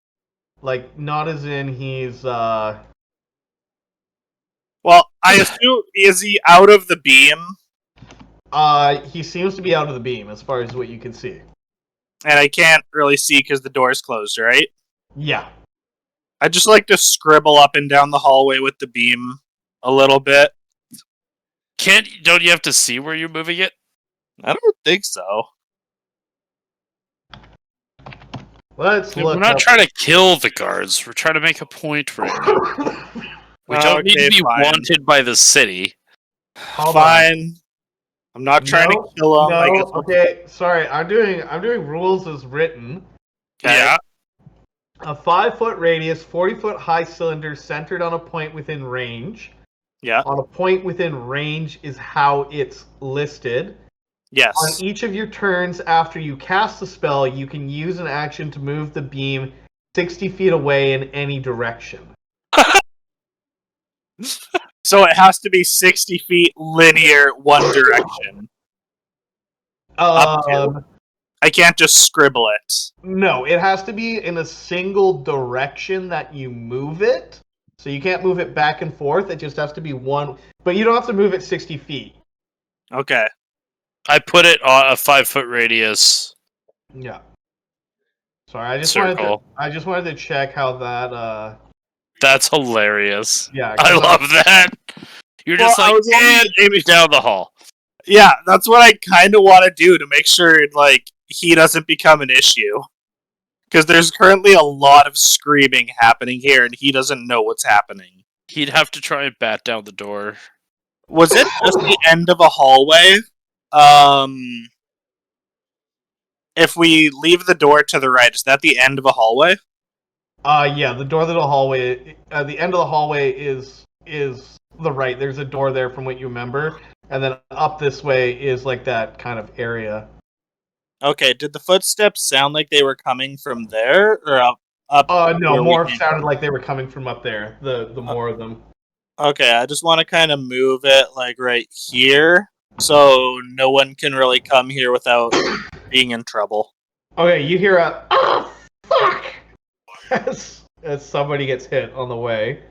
[SPEAKER 2] Not as in he's,
[SPEAKER 3] Well, I assume, is he out of the beam?
[SPEAKER 2] He seems to be out of the beam, as far as what you can see.
[SPEAKER 3] And I can't really see because the door's closed, right?
[SPEAKER 2] Yeah.
[SPEAKER 3] I'd just like to scribble up and down the hallway with the beam a little bit.
[SPEAKER 4] Don't you have to see where you're moving it?
[SPEAKER 3] I don't think so.
[SPEAKER 4] We're not trying to kill the guards. We're trying to make a point right now. We don't need to be wanted by the city.
[SPEAKER 3] Fine. I'm not trying to kill them.
[SPEAKER 2] No, okay, sorry. I'm doing rules as written.
[SPEAKER 3] Okay.
[SPEAKER 4] Yeah.
[SPEAKER 2] A 5-foot radius, 40-foot high cylinder centered on a point within range.
[SPEAKER 3] Yeah.
[SPEAKER 2] On a point within range is how it's listed.
[SPEAKER 3] Yes.
[SPEAKER 2] On each of your turns after you cast the spell, you can use an action to move the beam 60 feet away in any direction.
[SPEAKER 3] So it has to be 60 feet linear, one direction. I can't just scribble it.
[SPEAKER 2] No, it has to be in a single direction that you move it. So you can't move it back and forth. It just has to be one. But you don't have to move it 60 feet.
[SPEAKER 3] Okay.
[SPEAKER 4] I put it on a 5-foot radius.
[SPEAKER 2] Yeah. Sorry, I just wanted to check how that.
[SPEAKER 4] That's hilarious.
[SPEAKER 2] Yeah,
[SPEAKER 4] I love that. You're just aim it down the hall.
[SPEAKER 3] Yeah, that's what I kind of want to do to make sure, he doesn't become an issue. Because there's currently a lot of screaming happening here, and he doesn't know what's happening.
[SPEAKER 4] He'd have to try and bat down the door.
[SPEAKER 3] Was it just the end of a hallway? If we leave the door to the right, is that the end of a hallway?
[SPEAKER 2] Yeah, the door to the hallway. The end of the hallway is the right. There's a door there from what you remember, and then up this way is like that kind of area.
[SPEAKER 3] Okay, did the footsteps sound like they were coming from there or up
[SPEAKER 2] No,
[SPEAKER 3] where we
[SPEAKER 2] more
[SPEAKER 3] came
[SPEAKER 2] sounded
[SPEAKER 3] from?
[SPEAKER 2] like they were coming from up there. The more of them.
[SPEAKER 3] Okay, I just want to kind of move it like right here so no one can really come here without being in trouble.
[SPEAKER 2] Okay, you hear a "oh fuck" as somebody gets hit on the way.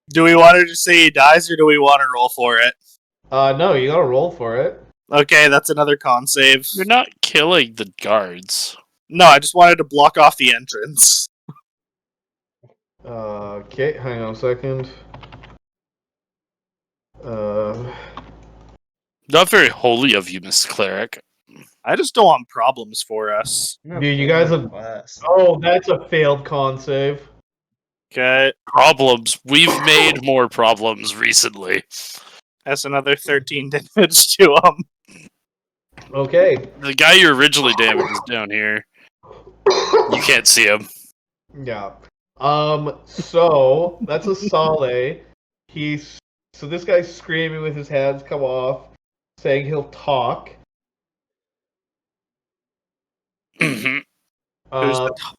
[SPEAKER 3] Do we want to just say he dies or do we want to roll for it?
[SPEAKER 2] No, you gotta roll for it.
[SPEAKER 3] Okay, that's another con save.
[SPEAKER 4] You're not killing the guards.
[SPEAKER 3] No, I just wanted to block off the entrance.
[SPEAKER 2] Okay, hang on a second.
[SPEAKER 4] Not very holy of you, Miss Cleric.
[SPEAKER 3] I just don't want problems for us.
[SPEAKER 2] Dude, you guys have.
[SPEAKER 1] Class.
[SPEAKER 2] Oh, that's a failed con save.
[SPEAKER 3] Okay,
[SPEAKER 4] Problems. We've made more problems recently.
[SPEAKER 3] that's another 13 damage to him.
[SPEAKER 2] Okay.
[SPEAKER 4] The guy you originally damaged is down here. You can't see him.
[SPEAKER 2] Yeah. So that's a Sale. So this guy's screaming with his hands come off, saying he'll talk.
[SPEAKER 4] Mhm.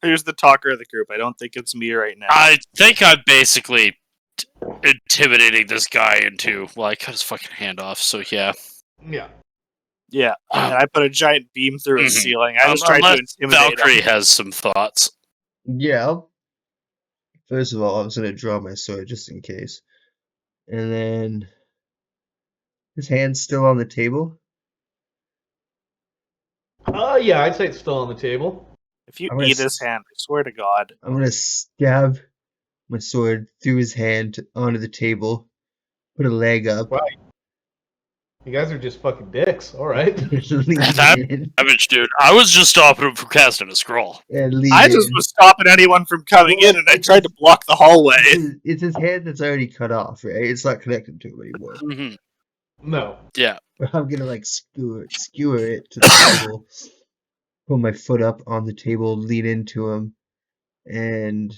[SPEAKER 3] Who's the talker of the group? I don't think it's me right now.
[SPEAKER 4] I think I'm basically intimidating this guy into. Well, I cut his fucking hand off, so yeah.
[SPEAKER 2] Yeah.
[SPEAKER 3] Yeah, and I put a giant beam through his
[SPEAKER 4] Mhm.
[SPEAKER 3] ceiling. I just tried to
[SPEAKER 4] Unless
[SPEAKER 3] intimidate
[SPEAKER 4] Valkyrie
[SPEAKER 3] him.
[SPEAKER 4] has some thoughts.
[SPEAKER 1] Yeah. First of all, I was gonna draw my sword just in case. And then his hand's still on the table.
[SPEAKER 2] Yeah, I'd say it's still on the table.
[SPEAKER 3] If you
[SPEAKER 1] I'm gonna
[SPEAKER 3] eat his hand, I swear to God.
[SPEAKER 1] I'm gonna stab my sword through his hand onto the table, put a leg up,
[SPEAKER 2] Wow. You guys are just fucking dicks. All right.
[SPEAKER 1] lean
[SPEAKER 4] That-
[SPEAKER 1] in,
[SPEAKER 4] Savage, dude. I was just stopping him from casting a scroll.
[SPEAKER 1] and lean
[SPEAKER 3] I just
[SPEAKER 1] in.
[SPEAKER 3] was stopping anyone from coming in, and I tried to block the hallway.
[SPEAKER 1] It's his hand that's already cut off, right? It's not connected to him anymore.
[SPEAKER 4] Mm-hmm.
[SPEAKER 2] No.
[SPEAKER 4] Yeah.
[SPEAKER 1] But I'm gonna like skewer it to the table, put my foot up on the table, lean into him, and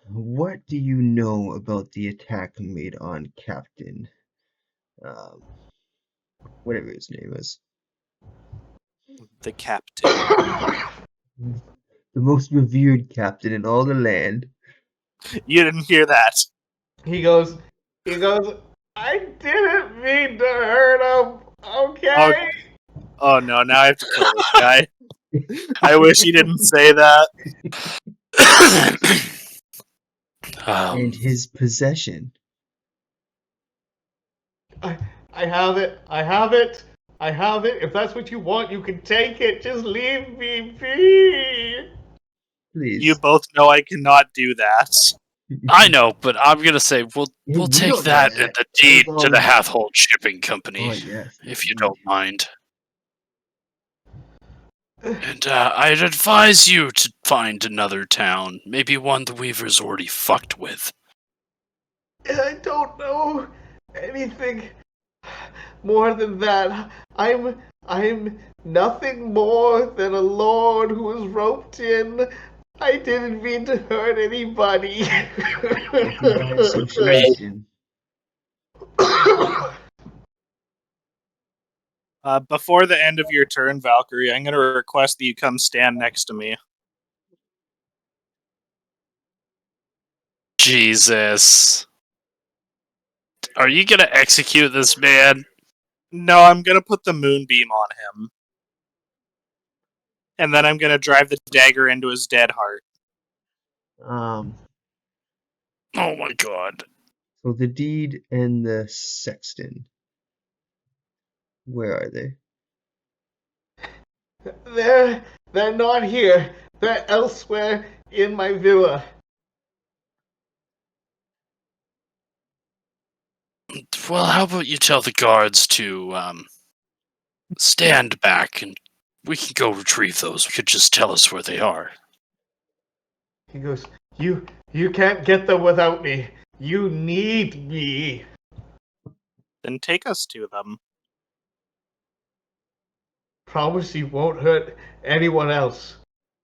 [SPEAKER 1] what do you know about the attack made on Captain? Whatever his name is.
[SPEAKER 3] The captain.
[SPEAKER 1] The most revered captain in all the land.
[SPEAKER 3] You didn't hear that.
[SPEAKER 2] He goes, I didn't mean to hurt him. Okay.
[SPEAKER 3] Oh no, now I have to kill this guy. I wish he didn't say that.
[SPEAKER 1] And his possession.
[SPEAKER 2] I have it. I have it. I have it. If that's what you want, you can take it. Just leave me be.
[SPEAKER 1] Please.
[SPEAKER 3] You both know I cannot do that.
[SPEAKER 4] I know, but I'm gonna say we'll
[SPEAKER 1] We
[SPEAKER 4] take
[SPEAKER 1] don't
[SPEAKER 4] that
[SPEAKER 1] know
[SPEAKER 4] in the deed
[SPEAKER 1] As
[SPEAKER 4] to the
[SPEAKER 1] long-
[SPEAKER 4] Hathhold Shipping Company,
[SPEAKER 1] Oh, yes.
[SPEAKER 4] if you don't mind. And I'd advise you to find another town, maybe one the Weaver's already fucked with.
[SPEAKER 2] I don't know anything more than that. I'm nothing more than a lord who was roped in. I didn't mean to hurt anybody.
[SPEAKER 1] By association.
[SPEAKER 3] Before the end of your turn, Valkyrie, I'm going to request that you come stand next to me.
[SPEAKER 4] Jesus. Are you gonna execute this man?
[SPEAKER 3] No, I'm going to put the moonbeam on him. And then I'm going to drive the dagger into his dead heart.
[SPEAKER 1] Um,
[SPEAKER 4] Oh my god.
[SPEAKER 1] so the deed and the sexton. Where are they?
[SPEAKER 2] They're not here. They're elsewhere in my villa.
[SPEAKER 4] Well, how about you tell the guards to stand back and we can go retrieve those. You could just tell us where they are.
[SPEAKER 2] He goes, you can't get them without me. You need me.
[SPEAKER 3] Then take us to them.
[SPEAKER 2] Promise you won't hurt anyone else.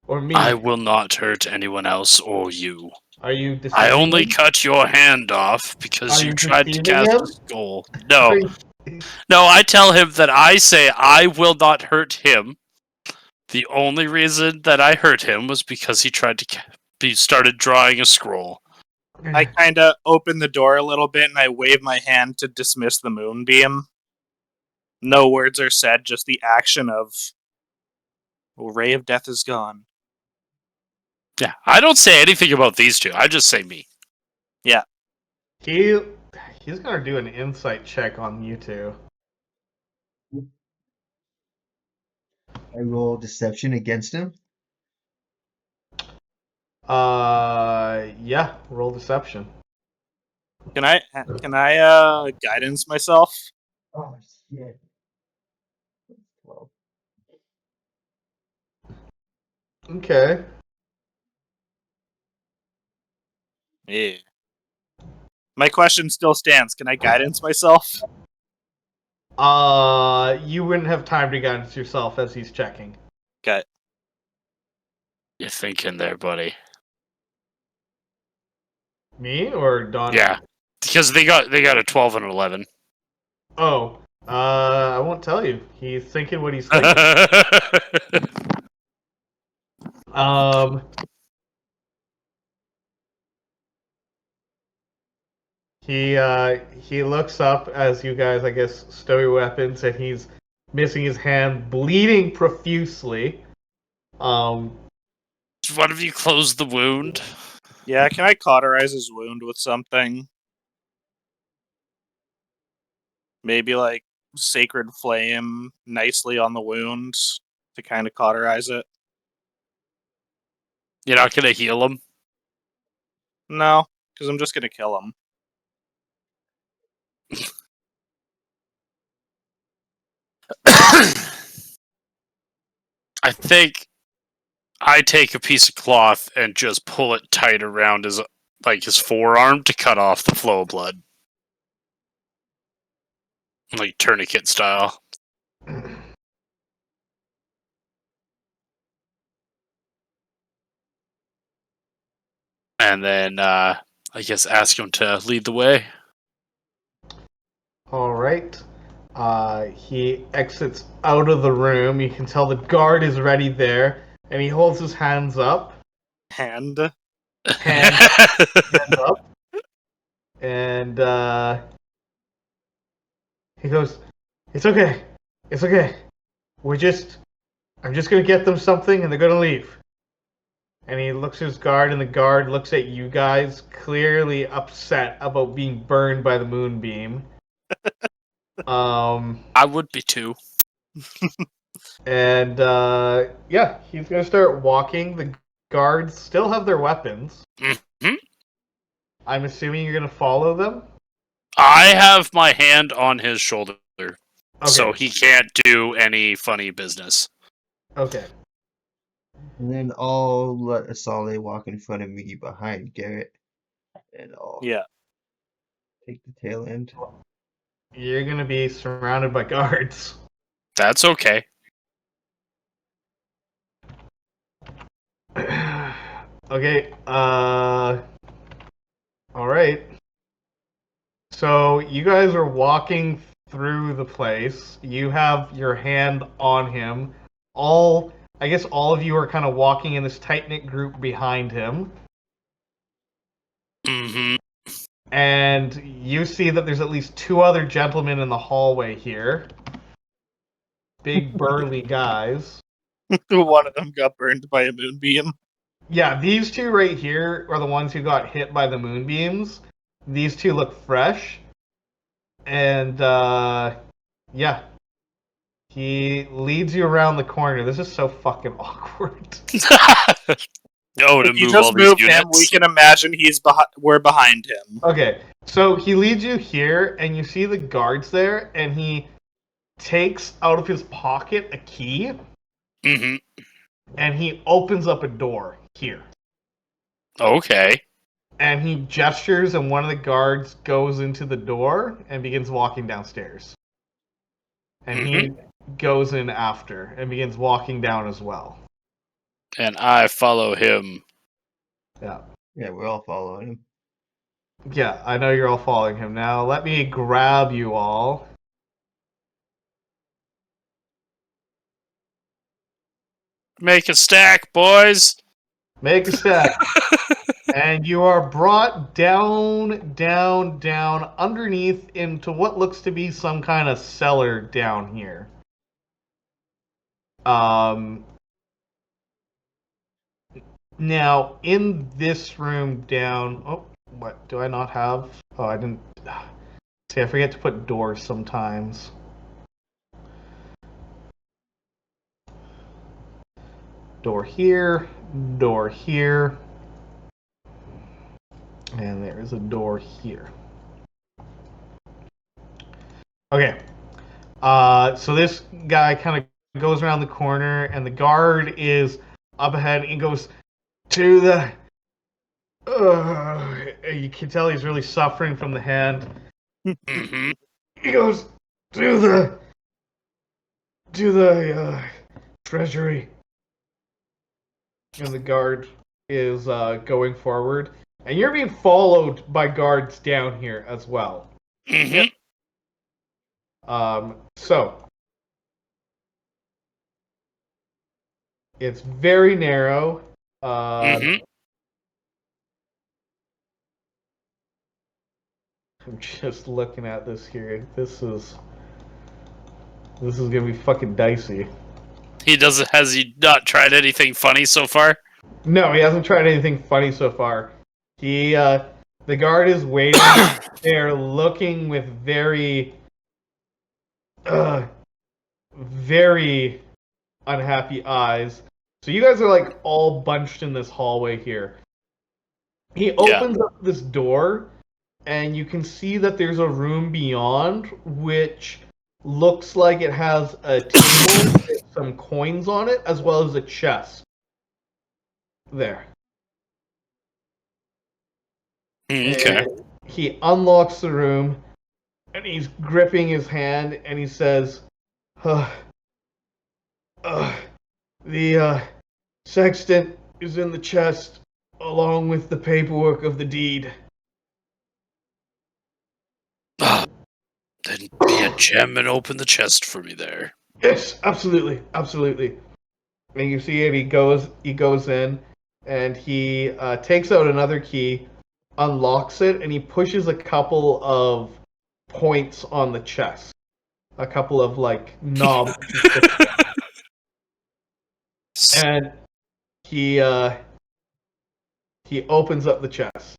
[SPEAKER 2] Or me.
[SPEAKER 4] I will not hurt anyone else or you.
[SPEAKER 2] Are you deceiving
[SPEAKER 4] I only
[SPEAKER 2] him?
[SPEAKER 4] cut your hand off because
[SPEAKER 2] Are
[SPEAKER 4] you
[SPEAKER 2] you
[SPEAKER 4] tried to
[SPEAKER 2] deceiving
[SPEAKER 4] cast
[SPEAKER 2] him?
[SPEAKER 4] a skull. No.
[SPEAKER 2] Are you-
[SPEAKER 4] No, I tell him that I say I will not hurt him. The only reason that I hurt him was because he tried to he started drawing a scroll.
[SPEAKER 3] I kind of open the door a little bit and I wave my hand to dismiss the moonbeam. No words are said, just the action of, well, Ray of Death is gone.
[SPEAKER 4] Yeah, I don't say anything about these two. I just say me.
[SPEAKER 3] Yeah.
[SPEAKER 2] He's gonna do an insight check on you two.
[SPEAKER 1] I roll deception against him.
[SPEAKER 2] Yeah, roll deception.
[SPEAKER 3] Can I guidance myself?
[SPEAKER 1] Oh shit. 12.
[SPEAKER 2] Okay.
[SPEAKER 3] Yeah. My question still stands. Can I guidance myself?
[SPEAKER 2] You wouldn't have time to guidance yourself as he's checking.
[SPEAKER 3] Okay.
[SPEAKER 4] You're thinking there, buddy.
[SPEAKER 2] Me or Don?
[SPEAKER 4] Yeah, because they got a 12 and 11.
[SPEAKER 2] Oh, I won't tell you. He's thinking what he's thinking. He looks up as you guys, I guess, stow your weapons, and he's missing his hand, bleeding profusely.
[SPEAKER 4] One of you close the wound.
[SPEAKER 3] Yeah, can I cauterize his wound with something? Maybe like Sacred Flame nicely on the wound to kind of cauterize it.
[SPEAKER 4] You're not gonna heal him.
[SPEAKER 3] No, because I'm just gonna kill him.
[SPEAKER 4] I think I take a piece of cloth and just pull it tight around his forearm to cut off the flow of blood. Like tourniquet style. And then I guess ask him to lead the way.
[SPEAKER 2] All right. He exits out of the room. You can tell the guard is ready there, and he holds his hands up.
[SPEAKER 3] Hand.
[SPEAKER 2] Hands up. And he goes, "It's okay. It's okay. I'm just gonna get them something, and they're gonna leave." And he looks at his guard, and the guard looks at you guys, clearly upset about being burned by the moonbeam.
[SPEAKER 4] I would be too.
[SPEAKER 2] And yeah, he's gonna start walking. The guards still have their weapons.
[SPEAKER 4] Mm-hmm.
[SPEAKER 2] I'm assuming you're gonna follow them.
[SPEAKER 4] I have my hand on his shoulder,
[SPEAKER 2] Okay.
[SPEAKER 4] so he can't do any funny business.
[SPEAKER 2] Okay.
[SPEAKER 1] And then I'll let Asale walk in front of me behind Garrett. And I'll take the tail end.
[SPEAKER 2] You're gonna be surrounded by guards.
[SPEAKER 4] That's okay.
[SPEAKER 2] Okay, alright. So you guys are walking through the place. You have your hand on him. I guess all of you are kind of walking in this tight-knit group behind him.
[SPEAKER 4] Mm-hmm.
[SPEAKER 2] And you see that there's at least two other gentlemen in the hallway here. Big burly guys.
[SPEAKER 3] One of them got burned by a moonbeam.
[SPEAKER 2] Yeah, these two right here are the ones who got hit by the moonbeams. These two look fresh. And, yeah. He leads you around the corner. This is so fucking awkward.
[SPEAKER 4] Oh, to
[SPEAKER 3] If you
[SPEAKER 4] move all
[SPEAKER 3] just
[SPEAKER 4] these
[SPEAKER 3] move him,
[SPEAKER 4] units?
[SPEAKER 3] we can imagine we're behind him.
[SPEAKER 2] Okay, so he leads you here, and you see the guards there, and he takes out of his pocket a key,
[SPEAKER 4] Mm-hmm.
[SPEAKER 2] and he opens up a door here.
[SPEAKER 4] Okay.
[SPEAKER 2] And he gestures, and one of the guards goes into the door and begins walking downstairs. And he goes in after and begins walking down as well.
[SPEAKER 4] And I follow him.
[SPEAKER 2] Yeah.
[SPEAKER 1] Yeah, we're all following him.
[SPEAKER 2] Yeah, I know you're all following him now. Let me grab you all.
[SPEAKER 4] Make a stack, boys.
[SPEAKER 2] Make a stack. And you are brought down, down, down, underneath into what looks to be some kind of cellar down here. Now, in this room down... Oh, what? Do I not have... Oh, I didn't... See, I forget to put doors sometimes. Door here, door here, and there is a door here. Okay. So this guy kind of goes around the corner, and the guard is up ahead, and he goes to the... you can tell he's really suffering from the hand.
[SPEAKER 4] Mm-hmm.
[SPEAKER 2] He goes to the treasury, and the guard is going forward, and you're being followed by guards down here as well.
[SPEAKER 4] Mm-hmm.
[SPEAKER 2] So it's very narrow.
[SPEAKER 4] Mm-hmm.
[SPEAKER 2] I'm just looking at this here. This is gonna be fucking dicey.
[SPEAKER 4] Has he not tried anything funny so far?
[SPEAKER 2] No, he hasn't tried anything funny so far. The guard is waiting. They're looking with very very unhappy eyes. So you guys are like all bunched in this hallway here. He opens up this door, and you can see that there's a room beyond, which looks like it has a table with some coins on it, as well as a chest. There.
[SPEAKER 4] Okay.
[SPEAKER 2] And he unlocks the room, and he's gripping his hand, and he says, the sextant is in the chest, along with the paperwork of the deed.
[SPEAKER 4] Then be a gem and open the chest for me there.
[SPEAKER 2] Yes, absolutely, absolutely. And you see it. He goes in, and he takes out another key, unlocks it, and he pushes a couple of points on the chest, a couple of like knobs, and he opens up the chest.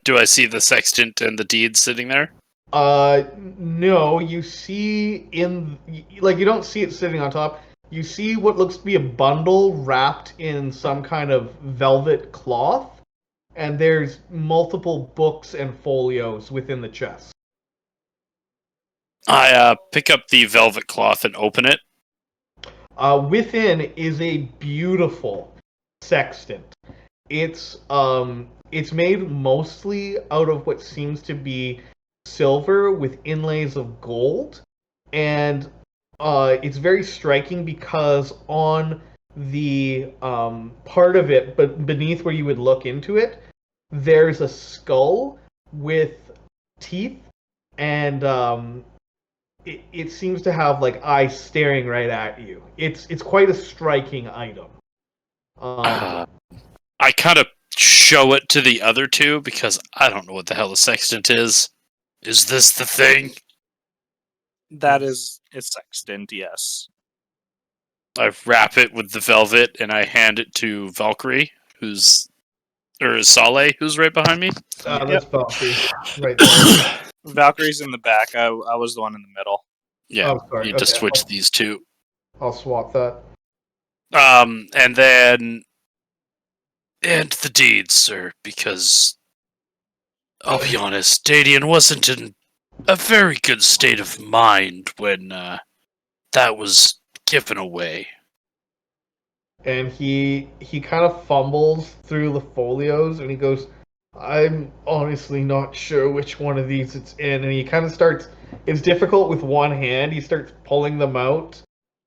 [SPEAKER 4] Do I see the sextant and the deed sitting there?
[SPEAKER 2] No, you see you don't see it sitting on top. You see what looks to be a bundle wrapped in some kind of velvet cloth, and there's multiple books and folios within the chest.
[SPEAKER 4] I pick up the velvet cloth and open it.
[SPEAKER 2] Within is a beautiful sextant. It's made mostly out of what seems to be silver with inlays of gold, and it's very striking because on the part of it, but beneath where you would look into it, there's a skull with teeth, and it seems to have like eyes staring right at you. It's quite a striking item.
[SPEAKER 4] I kind of show it to the other two because I don't know what the hell a sextant is. Is this the thing?
[SPEAKER 3] That is it's sextant, yes.
[SPEAKER 4] I wrap it with the velvet and I hand it to Valkyrie, Saleh, who's right behind me.
[SPEAKER 2] That's Valkyrie, right there.
[SPEAKER 3] Valkyrie's in the back. I was the one in the middle.
[SPEAKER 4] Yeah,
[SPEAKER 2] Oh, sorry.
[SPEAKER 4] you just
[SPEAKER 2] Okay.
[SPEAKER 4] switch these two.
[SPEAKER 2] I'll swap that.
[SPEAKER 4] And then the deeds, sir, because I'll be honest, Dadian wasn't in a very good state of mind when that was given away.
[SPEAKER 2] and he kind of fumbles through the folios, and he goes, "I'm honestly not sure which one of these it's in." And he kind of starts. It's difficult with one hand. He starts pulling them out.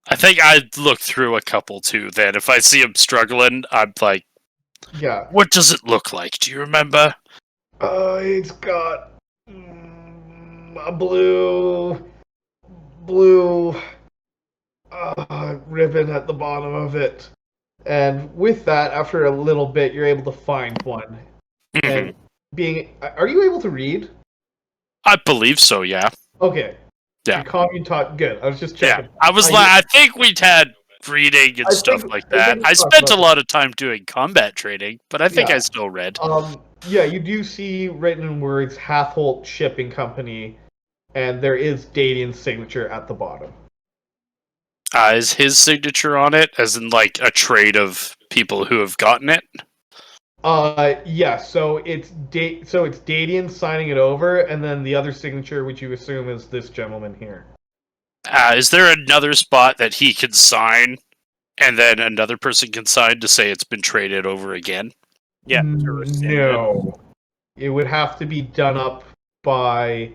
[SPEAKER 4] I think I'd look through a couple too. Then, if I see him struggling, I'm like,
[SPEAKER 2] Yeah.
[SPEAKER 4] "What does it look like? Do you remember?"
[SPEAKER 2] It's got a blue ribbon at the bottom of it. And with that, after a little bit, you're able to find one. And are you able to read?
[SPEAKER 4] I believe so. Yeah.
[SPEAKER 2] Okay.
[SPEAKER 4] Yeah.
[SPEAKER 2] Your commune taught good. I was just
[SPEAKER 4] Yeah.
[SPEAKER 2] checking.
[SPEAKER 4] I was like, I think we'd had reading and stuff like that. I spent a lot of time doing combat training, but I think I still read.
[SPEAKER 2] Yeah, you do see written in words Hathholt Shipping Company, and there is Dadian's signature at the bottom.
[SPEAKER 4] Is his signature on it, as in like a trade of people who have gotten it?
[SPEAKER 2] Yeah. So it's Dadian signing it over, and then the other signature, which you assume is this gentleman here.
[SPEAKER 4] Is there another spot that he can sign, and then another person can sign to say it's been traded over again?
[SPEAKER 3] Yeah.
[SPEAKER 2] No. It would have to be done up by.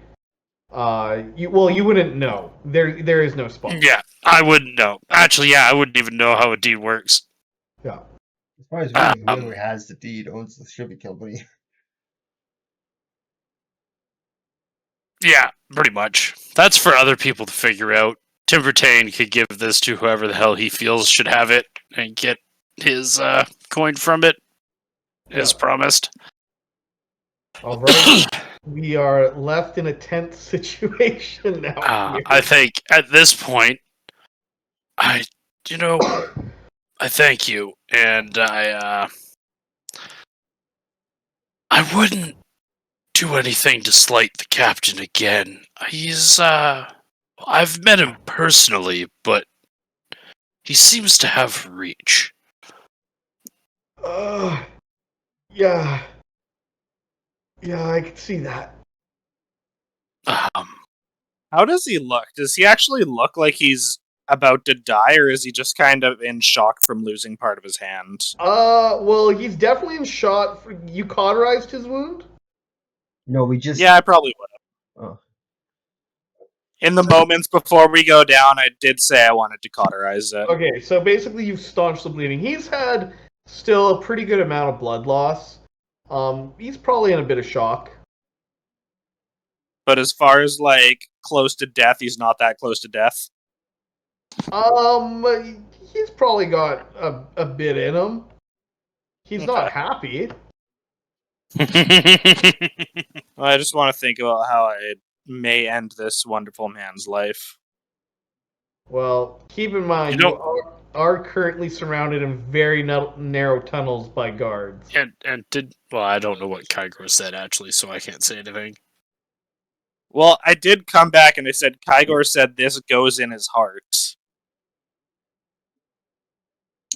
[SPEAKER 2] You wouldn't know. There is no spot.
[SPEAKER 4] Yeah, I wouldn't know. Actually, yeah, I wouldn't even know how a deed works.
[SPEAKER 2] Yeah.
[SPEAKER 1] As far as we know, whoever has the deed owns the shipping company.
[SPEAKER 4] Yeah, pretty much. That's for other people to figure out. Timbertane could give this to whoever the hell he feels should have it and get his coin from it, as promised.
[SPEAKER 2] All right. We are left in a tense situation now.
[SPEAKER 4] I think at this point, I thank you, and I wouldn't do anything to slight the captain again. He's I've met him personally, but he seems to have reach.
[SPEAKER 2] Yeah. Yeah, I can see that.
[SPEAKER 3] How does he look? Does he actually look like he's about to die, or is he just kind of in shock from losing part of his hand?
[SPEAKER 2] Well, he's definitely in shock. You cauterized his wound?
[SPEAKER 1] No, we just.
[SPEAKER 3] Yeah, I probably would have.
[SPEAKER 1] Oh.
[SPEAKER 3] In the moments before we go down, I did say I wanted to cauterize it.
[SPEAKER 2] Okay, so basically you've staunched the bleeding. He's had still a pretty good amount of blood loss. He's probably in a bit of shock.
[SPEAKER 3] But as far as, like, close to death, he's not that close to death.
[SPEAKER 2] He's probably got a bit in him. He's not happy.
[SPEAKER 3] I just want to think about how I may end this wonderful man's life.
[SPEAKER 2] Well, keep in mind, you are currently surrounded in very narrow tunnels by guards.
[SPEAKER 4] I don't know what Kygor said, actually, so I can't say anything.
[SPEAKER 3] Well, I did come back and I said, Kygor said this goes in his heart.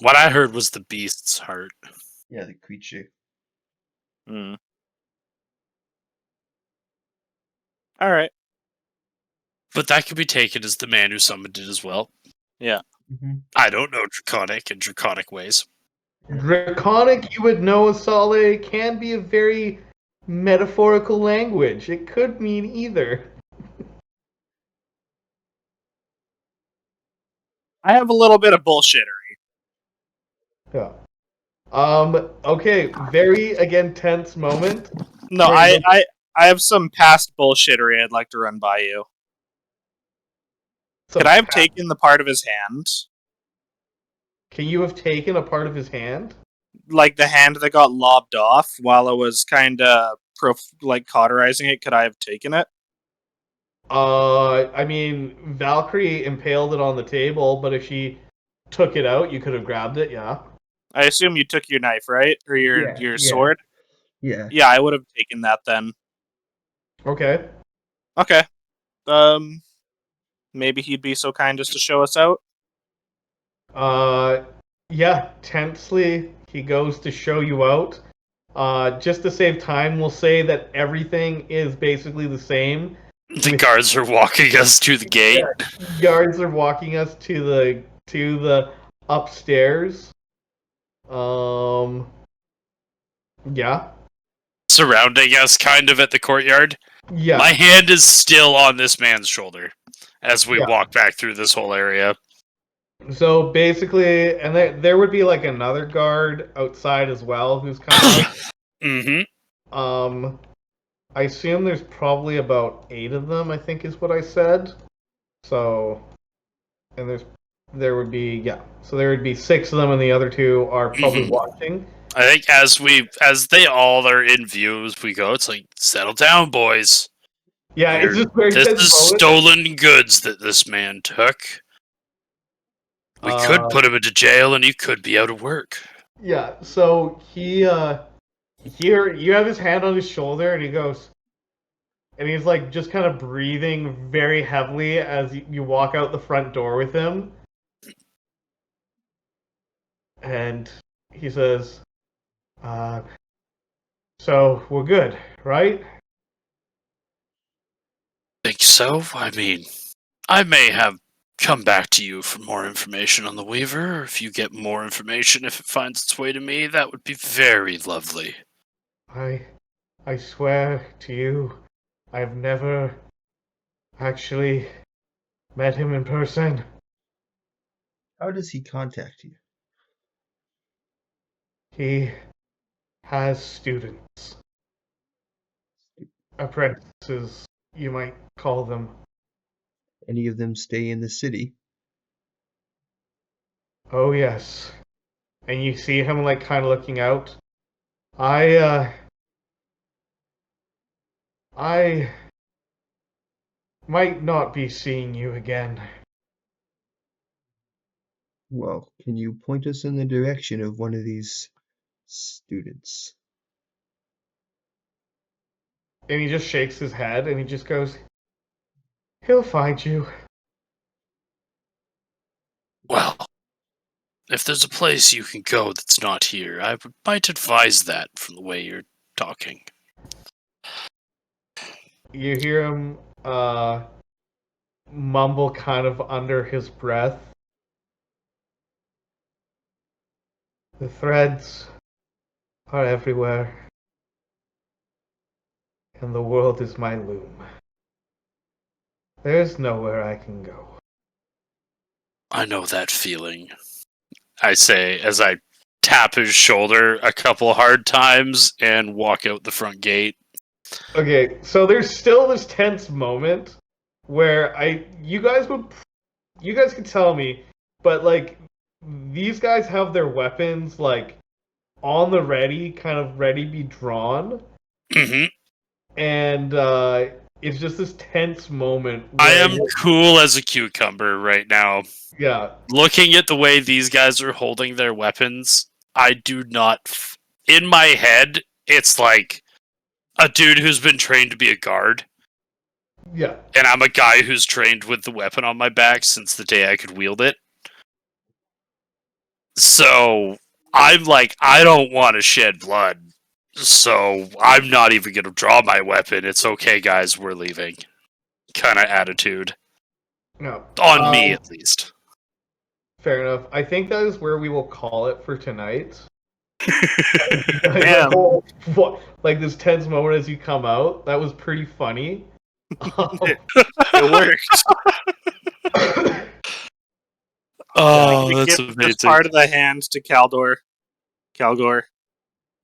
[SPEAKER 4] What I heard was the beast's heart.
[SPEAKER 1] Yeah, the creature.
[SPEAKER 3] Alright.
[SPEAKER 4] But that could be taken as the man who summoned it as well.
[SPEAKER 3] Yeah.
[SPEAKER 1] Mm-hmm.
[SPEAKER 4] I don't know draconic ways.
[SPEAKER 2] Draconic, you would know, Asale, can be a very metaphorical language. It could mean either.
[SPEAKER 3] I have a little bit of bullshittery.
[SPEAKER 2] Yeah. Okay, very, again, tense moment.
[SPEAKER 3] No, I have some past bullshittery I'd like to run by you. Could I have taken the part of his hand?
[SPEAKER 2] Can you have taken a part of his hand?
[SPEAKER 3] Like the hand that got lobbed off while I was kind of cauterizing it. Could I have taken it?
[SPEAKER 2] I mean, Valkyrie impaled it on the table, but if she took it out, you could have grabbed it, yeah?
[SPEAKER 3] I assume you took your knife, right? Or your sword?
[SPEAKER 1] Yeah.
[SPEAKER 3] Yeah, I would have taken that then.
[SPEAKER 2] Okay.
[SPEAKER 3] Okay. Maybe he'd be so kind as to show us out?
[SPEAKER 2] Yeah, tensely, he goes to show you out. Just to save time, we'll say that everything is basically the same.
[SPEAKER 4] The guards are walking us to the gate.
[SPEAKER 2] Yeah, guards are walking us to the upstairs. Yeah.
[SPEAKER 4] Surrounding us, kind of at the courtyard.
[SPEAKER 2] Yeah.
[SPEAKER 4] My hand is still on this man's shoulder as we
[SPEAKER 2] Yeah.
[SPEAKER 4] walk back through this whole area.
[SPEAKER 2] So basically, and there would be like another guard outside as well who's kind of like,
[SPEAKER 4] Mm-hmm.
[SPEAKER 2] I assume there's probably about 8 of them, I think is what I said. So, and there would be, yeah. So there would be 6 of them, and the other 2 are probably watching.
[SPEAKER 4] I think as they all are in view as we go, it's like, settle down, boys.
[SPEAKER 2] Yeah, it's just very
[SPEAKER 4] This
[SPEAKER 2] tense
[SPEAKER 4] is
[SPEAKER 2] moment.
[SPEAKER 4] stolen goods that this man took. We could put him into jail, and he could be out of work.
[SPEAKER 2] Yeah, so here you have his hand on his shoulder, and he goes, and he's like just kind of breathing very heavily as you walk out the front door with him, and he says, "So we're good, right?"
[SPEAKER 4] Think so? I mean, I may have come back to you for more information on the Weaver. If you get more information, if it finds its way to me, that would be very lovely.
[SPEAKER 2] I swear to you, I've never actually met him in person.
[SPEAKER 1] How does he contact you?
[SPEAKER 2] He has students. Apprentices, you might call them.
[SPEAKER 1] Any of them stay in the city?
[SPEAKER 2] Oh, yes. And you see him, like, kind of looking out. I might not be seeing you again.
[SPEAKER 1] Well, can you point us in the direction of one of these students?
[SPEAKER 2] And he just shakes his head, and he just goes, he'll find you.
[SPEAKER 4] Well, if there's a place you can go that's not here, I might advise that from the way you're talking.
[SPEAKER 2] You hear him, mumble kind of under his breath. The threads are everywhere, and the world is my loom. There's nowhere I can go.
[SPEAKER 4] I know that feeling, I say as I tap his shoulder a couple hard times and walk out the front gate.
[SPEAKER 2] Okay, so there's still this tense moment where you guys can tell me, but like these guys have their weapons like on the ready, kind of ready to be drawn.
[SPEAKER 4] Mm-hmm.
[SPEAKER 2] And it's just this tense moment.
[SPEAKER 4] I am cool as a cucumber right now.
[SPEAKER 2] Yeah.
[SPEAKER 4] Looking at the way these guys are holding their weapons, I do not... In my head, it's like a dude who's been trained to be a guard.
[SPEAKER 2] Yeah.
[SPEAKER 4] And I'm a guy who's trained with the weapon on my back since the day I could wield it. So, I'm like, I don't want to shed blood. So, I'm not even going to draw my weapon. It's okay, guys, we're leaving. Kind of attitude.
[SPEAKER 2] No.
[SPEAKER 4] On me, at least.
[SPEAKER 2] Fair enough. I think that is where we will call it for tonight.
[SPEAKER 3] Damn.
[SPEAKER 2] Like this tense moment as you come out. That was pretty funny.
[SPEAKER 3] It worked.
[SPEAKER 4] Oh,
[SPEAKER 3] You
[SPEAKER 4] that's
[SPEAKER 3] give
[SPEAKER 4] amazing.
[SPEAKER 3] this part of the hand to Calgor.
[SPEAKER 2] Kygor?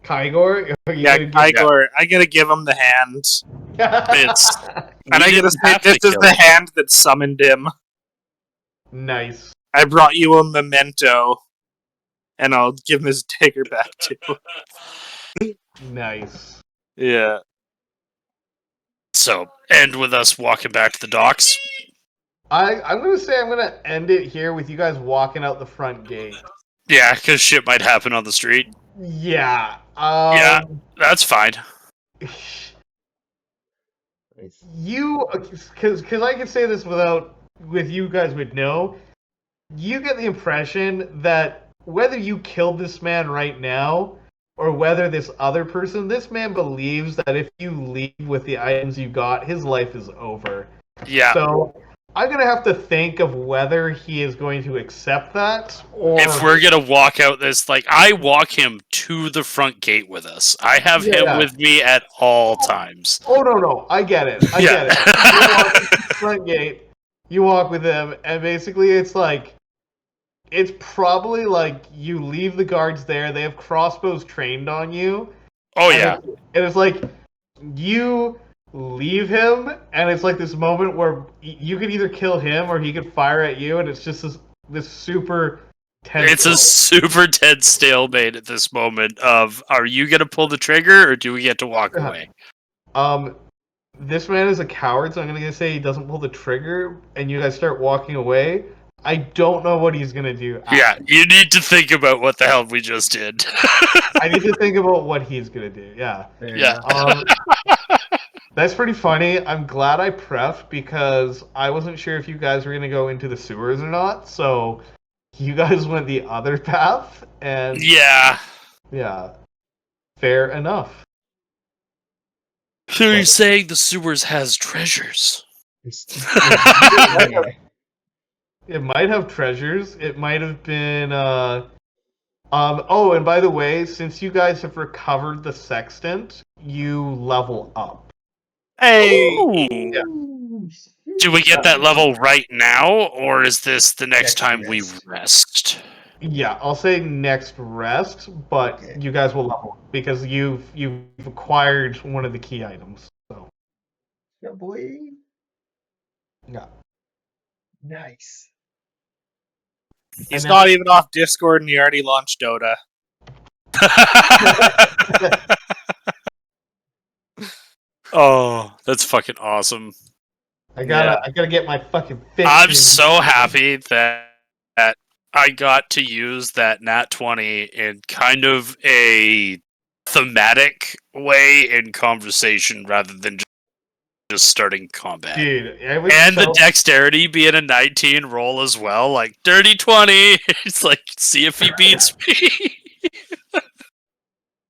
[SPEAKER 3] Yeah, Kygor. I gotta give him the hand.
[SPEAKER 4] It's...
[SPEAKER 3] And I gotta say, this is the hand that summoned him.
[SPEAKER 2] Nice.
[SPEAKER 3] I brought you a memento. And I'll give him his dagger back too.
[SPEAKER 2] Nice.
[SPEAKER 3] Yeah.
[SPEAKER 4] So, end with us walking back to the docks.
[SPEAKER 2] I'm gonna say I'm gonna end it here with you guys walking out the front gate.
[SPEAKER 4] Yeah, because shit might happen on the street.
[SPEAKER 2] Yeah.
[SPEAKER 4] Yeah, that's fine.
[SPEAKER 2] You, because I can say this with you guys would know. You get the impression that whether you killed this man right now or whether this other person, this man believes that if you leave with the items you got, his life is over.
[SPEAKER 4] Yeah.
[SPEAKER 2] So I'm gonna have to think of whether he is going to accept that, or
[SPEAKER 4] If we're gonna walk out this, like, I walk him to the front gate with us. I have him
[SPEAKER 2] Yeah.
[SPEAKER 4] with me at all times.
[SPEAKER 2] Oh no, I get it. I
[SPEAKER 4] Yeah.
[SPEAKER 2] get it. You walk to the front gate, you walk with him, and basically it's like it's probably like you leave the guards there, they have crossbows trained on you.
[SPEAKER 4] Oh
[SPEAKER 2] and
[SPEAKER 4] yeah.
[SPEAKER 2] and it's like you leave him, and it's like this moment where you could either kill him or he could fire at you, and it's just this super tense.
[SPEAKER 4] It's a super tense stalemate at this moment of, are you gonna pull the trigger or do we get to walk away?
[SPEAKER 2] This man is a coward, so I'm gonna say he doesn't pull the trigger, and you guys start walking away. I don't know what he's gonna do.
[SPEAKER 4] Yeah, you need to think about what the hell we just did.
[SPEAKER 2] I need to think about what he's gonna do. Yeah.
[SPEAKER 1] Fair
[SPEAKER 4] Yeah.
[SPEAKER 1] enough.
[SPEAKER 2] That's pretty funny. I'm glad I prepped because I wasn't sure if you guys were gonna go into the sewers or not. So you guys went the other path, and
[SPEAKER 4] Yeah.
[SPEAKER 2] fair enough.
[SPEAKER 4] So you're saying the sewers has treasures?
[SPEAKER 1] Yeah.
[SPEAKER 2] It might have treasures. It might have been. Oh, and by the way, since you guys have recovered the sextant, you level up.
[SPEAKER 3] Hey,
[SPEAKER 4] Ooh. Do we get that level right now, or is this the next
[SPEAKER 1] Next
[SPEAKER 4] time we
[SPEAKER 1] rest.
[SPEAKER 4] rest?
[SPEAKER 2] Yeah, I'll say next rest, but
[SPEAKER 1] Okay.
[SPEAKER 2] you guys will level up because you've acquired one of the key items. So
[SPEAKER 1] Yeah, boy.
[SPEAKER 2] yeah.
[SPEAKER 1] Nice.
[SPEAKER 3] he's
[SPEAKER 2] And
[SPEAKER 3] not even off Discord and he already launched Dota.
[SPEAKER 4] Oh, that's fucking awesome.
[SPEAKER 2] I gotta get my fucking fix.
[SPEAKER 4] I'm
[SPEAKER 2] in.
[SPEAKER 4] so happy that I got to use that Nat 20 in kind of a thematic way in conversation rather than just starting combat.
[SPEAKER 2] Dude, it was
[SPEAKER 4] And
[SPEAKER 2] so,
[SPEAKER 4] the dexterity being a 19 roll as well, like dirty 20. It's like, see if he beats me.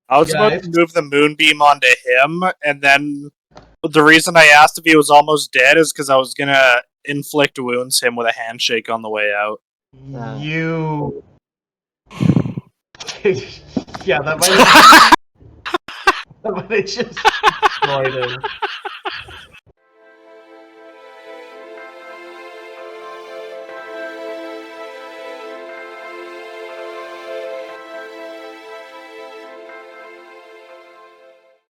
[SPEAKER 3] I was
[SPEAKER 2] Yeah,
[SPEAKER 3] about to move the moonbeam onto him, and then the reason I asked if he was almost dead is because I was gonna inflict wounds him with a handshake on the way out.
[SPEAKER 2] you. Yeah, that might have just destroyed him.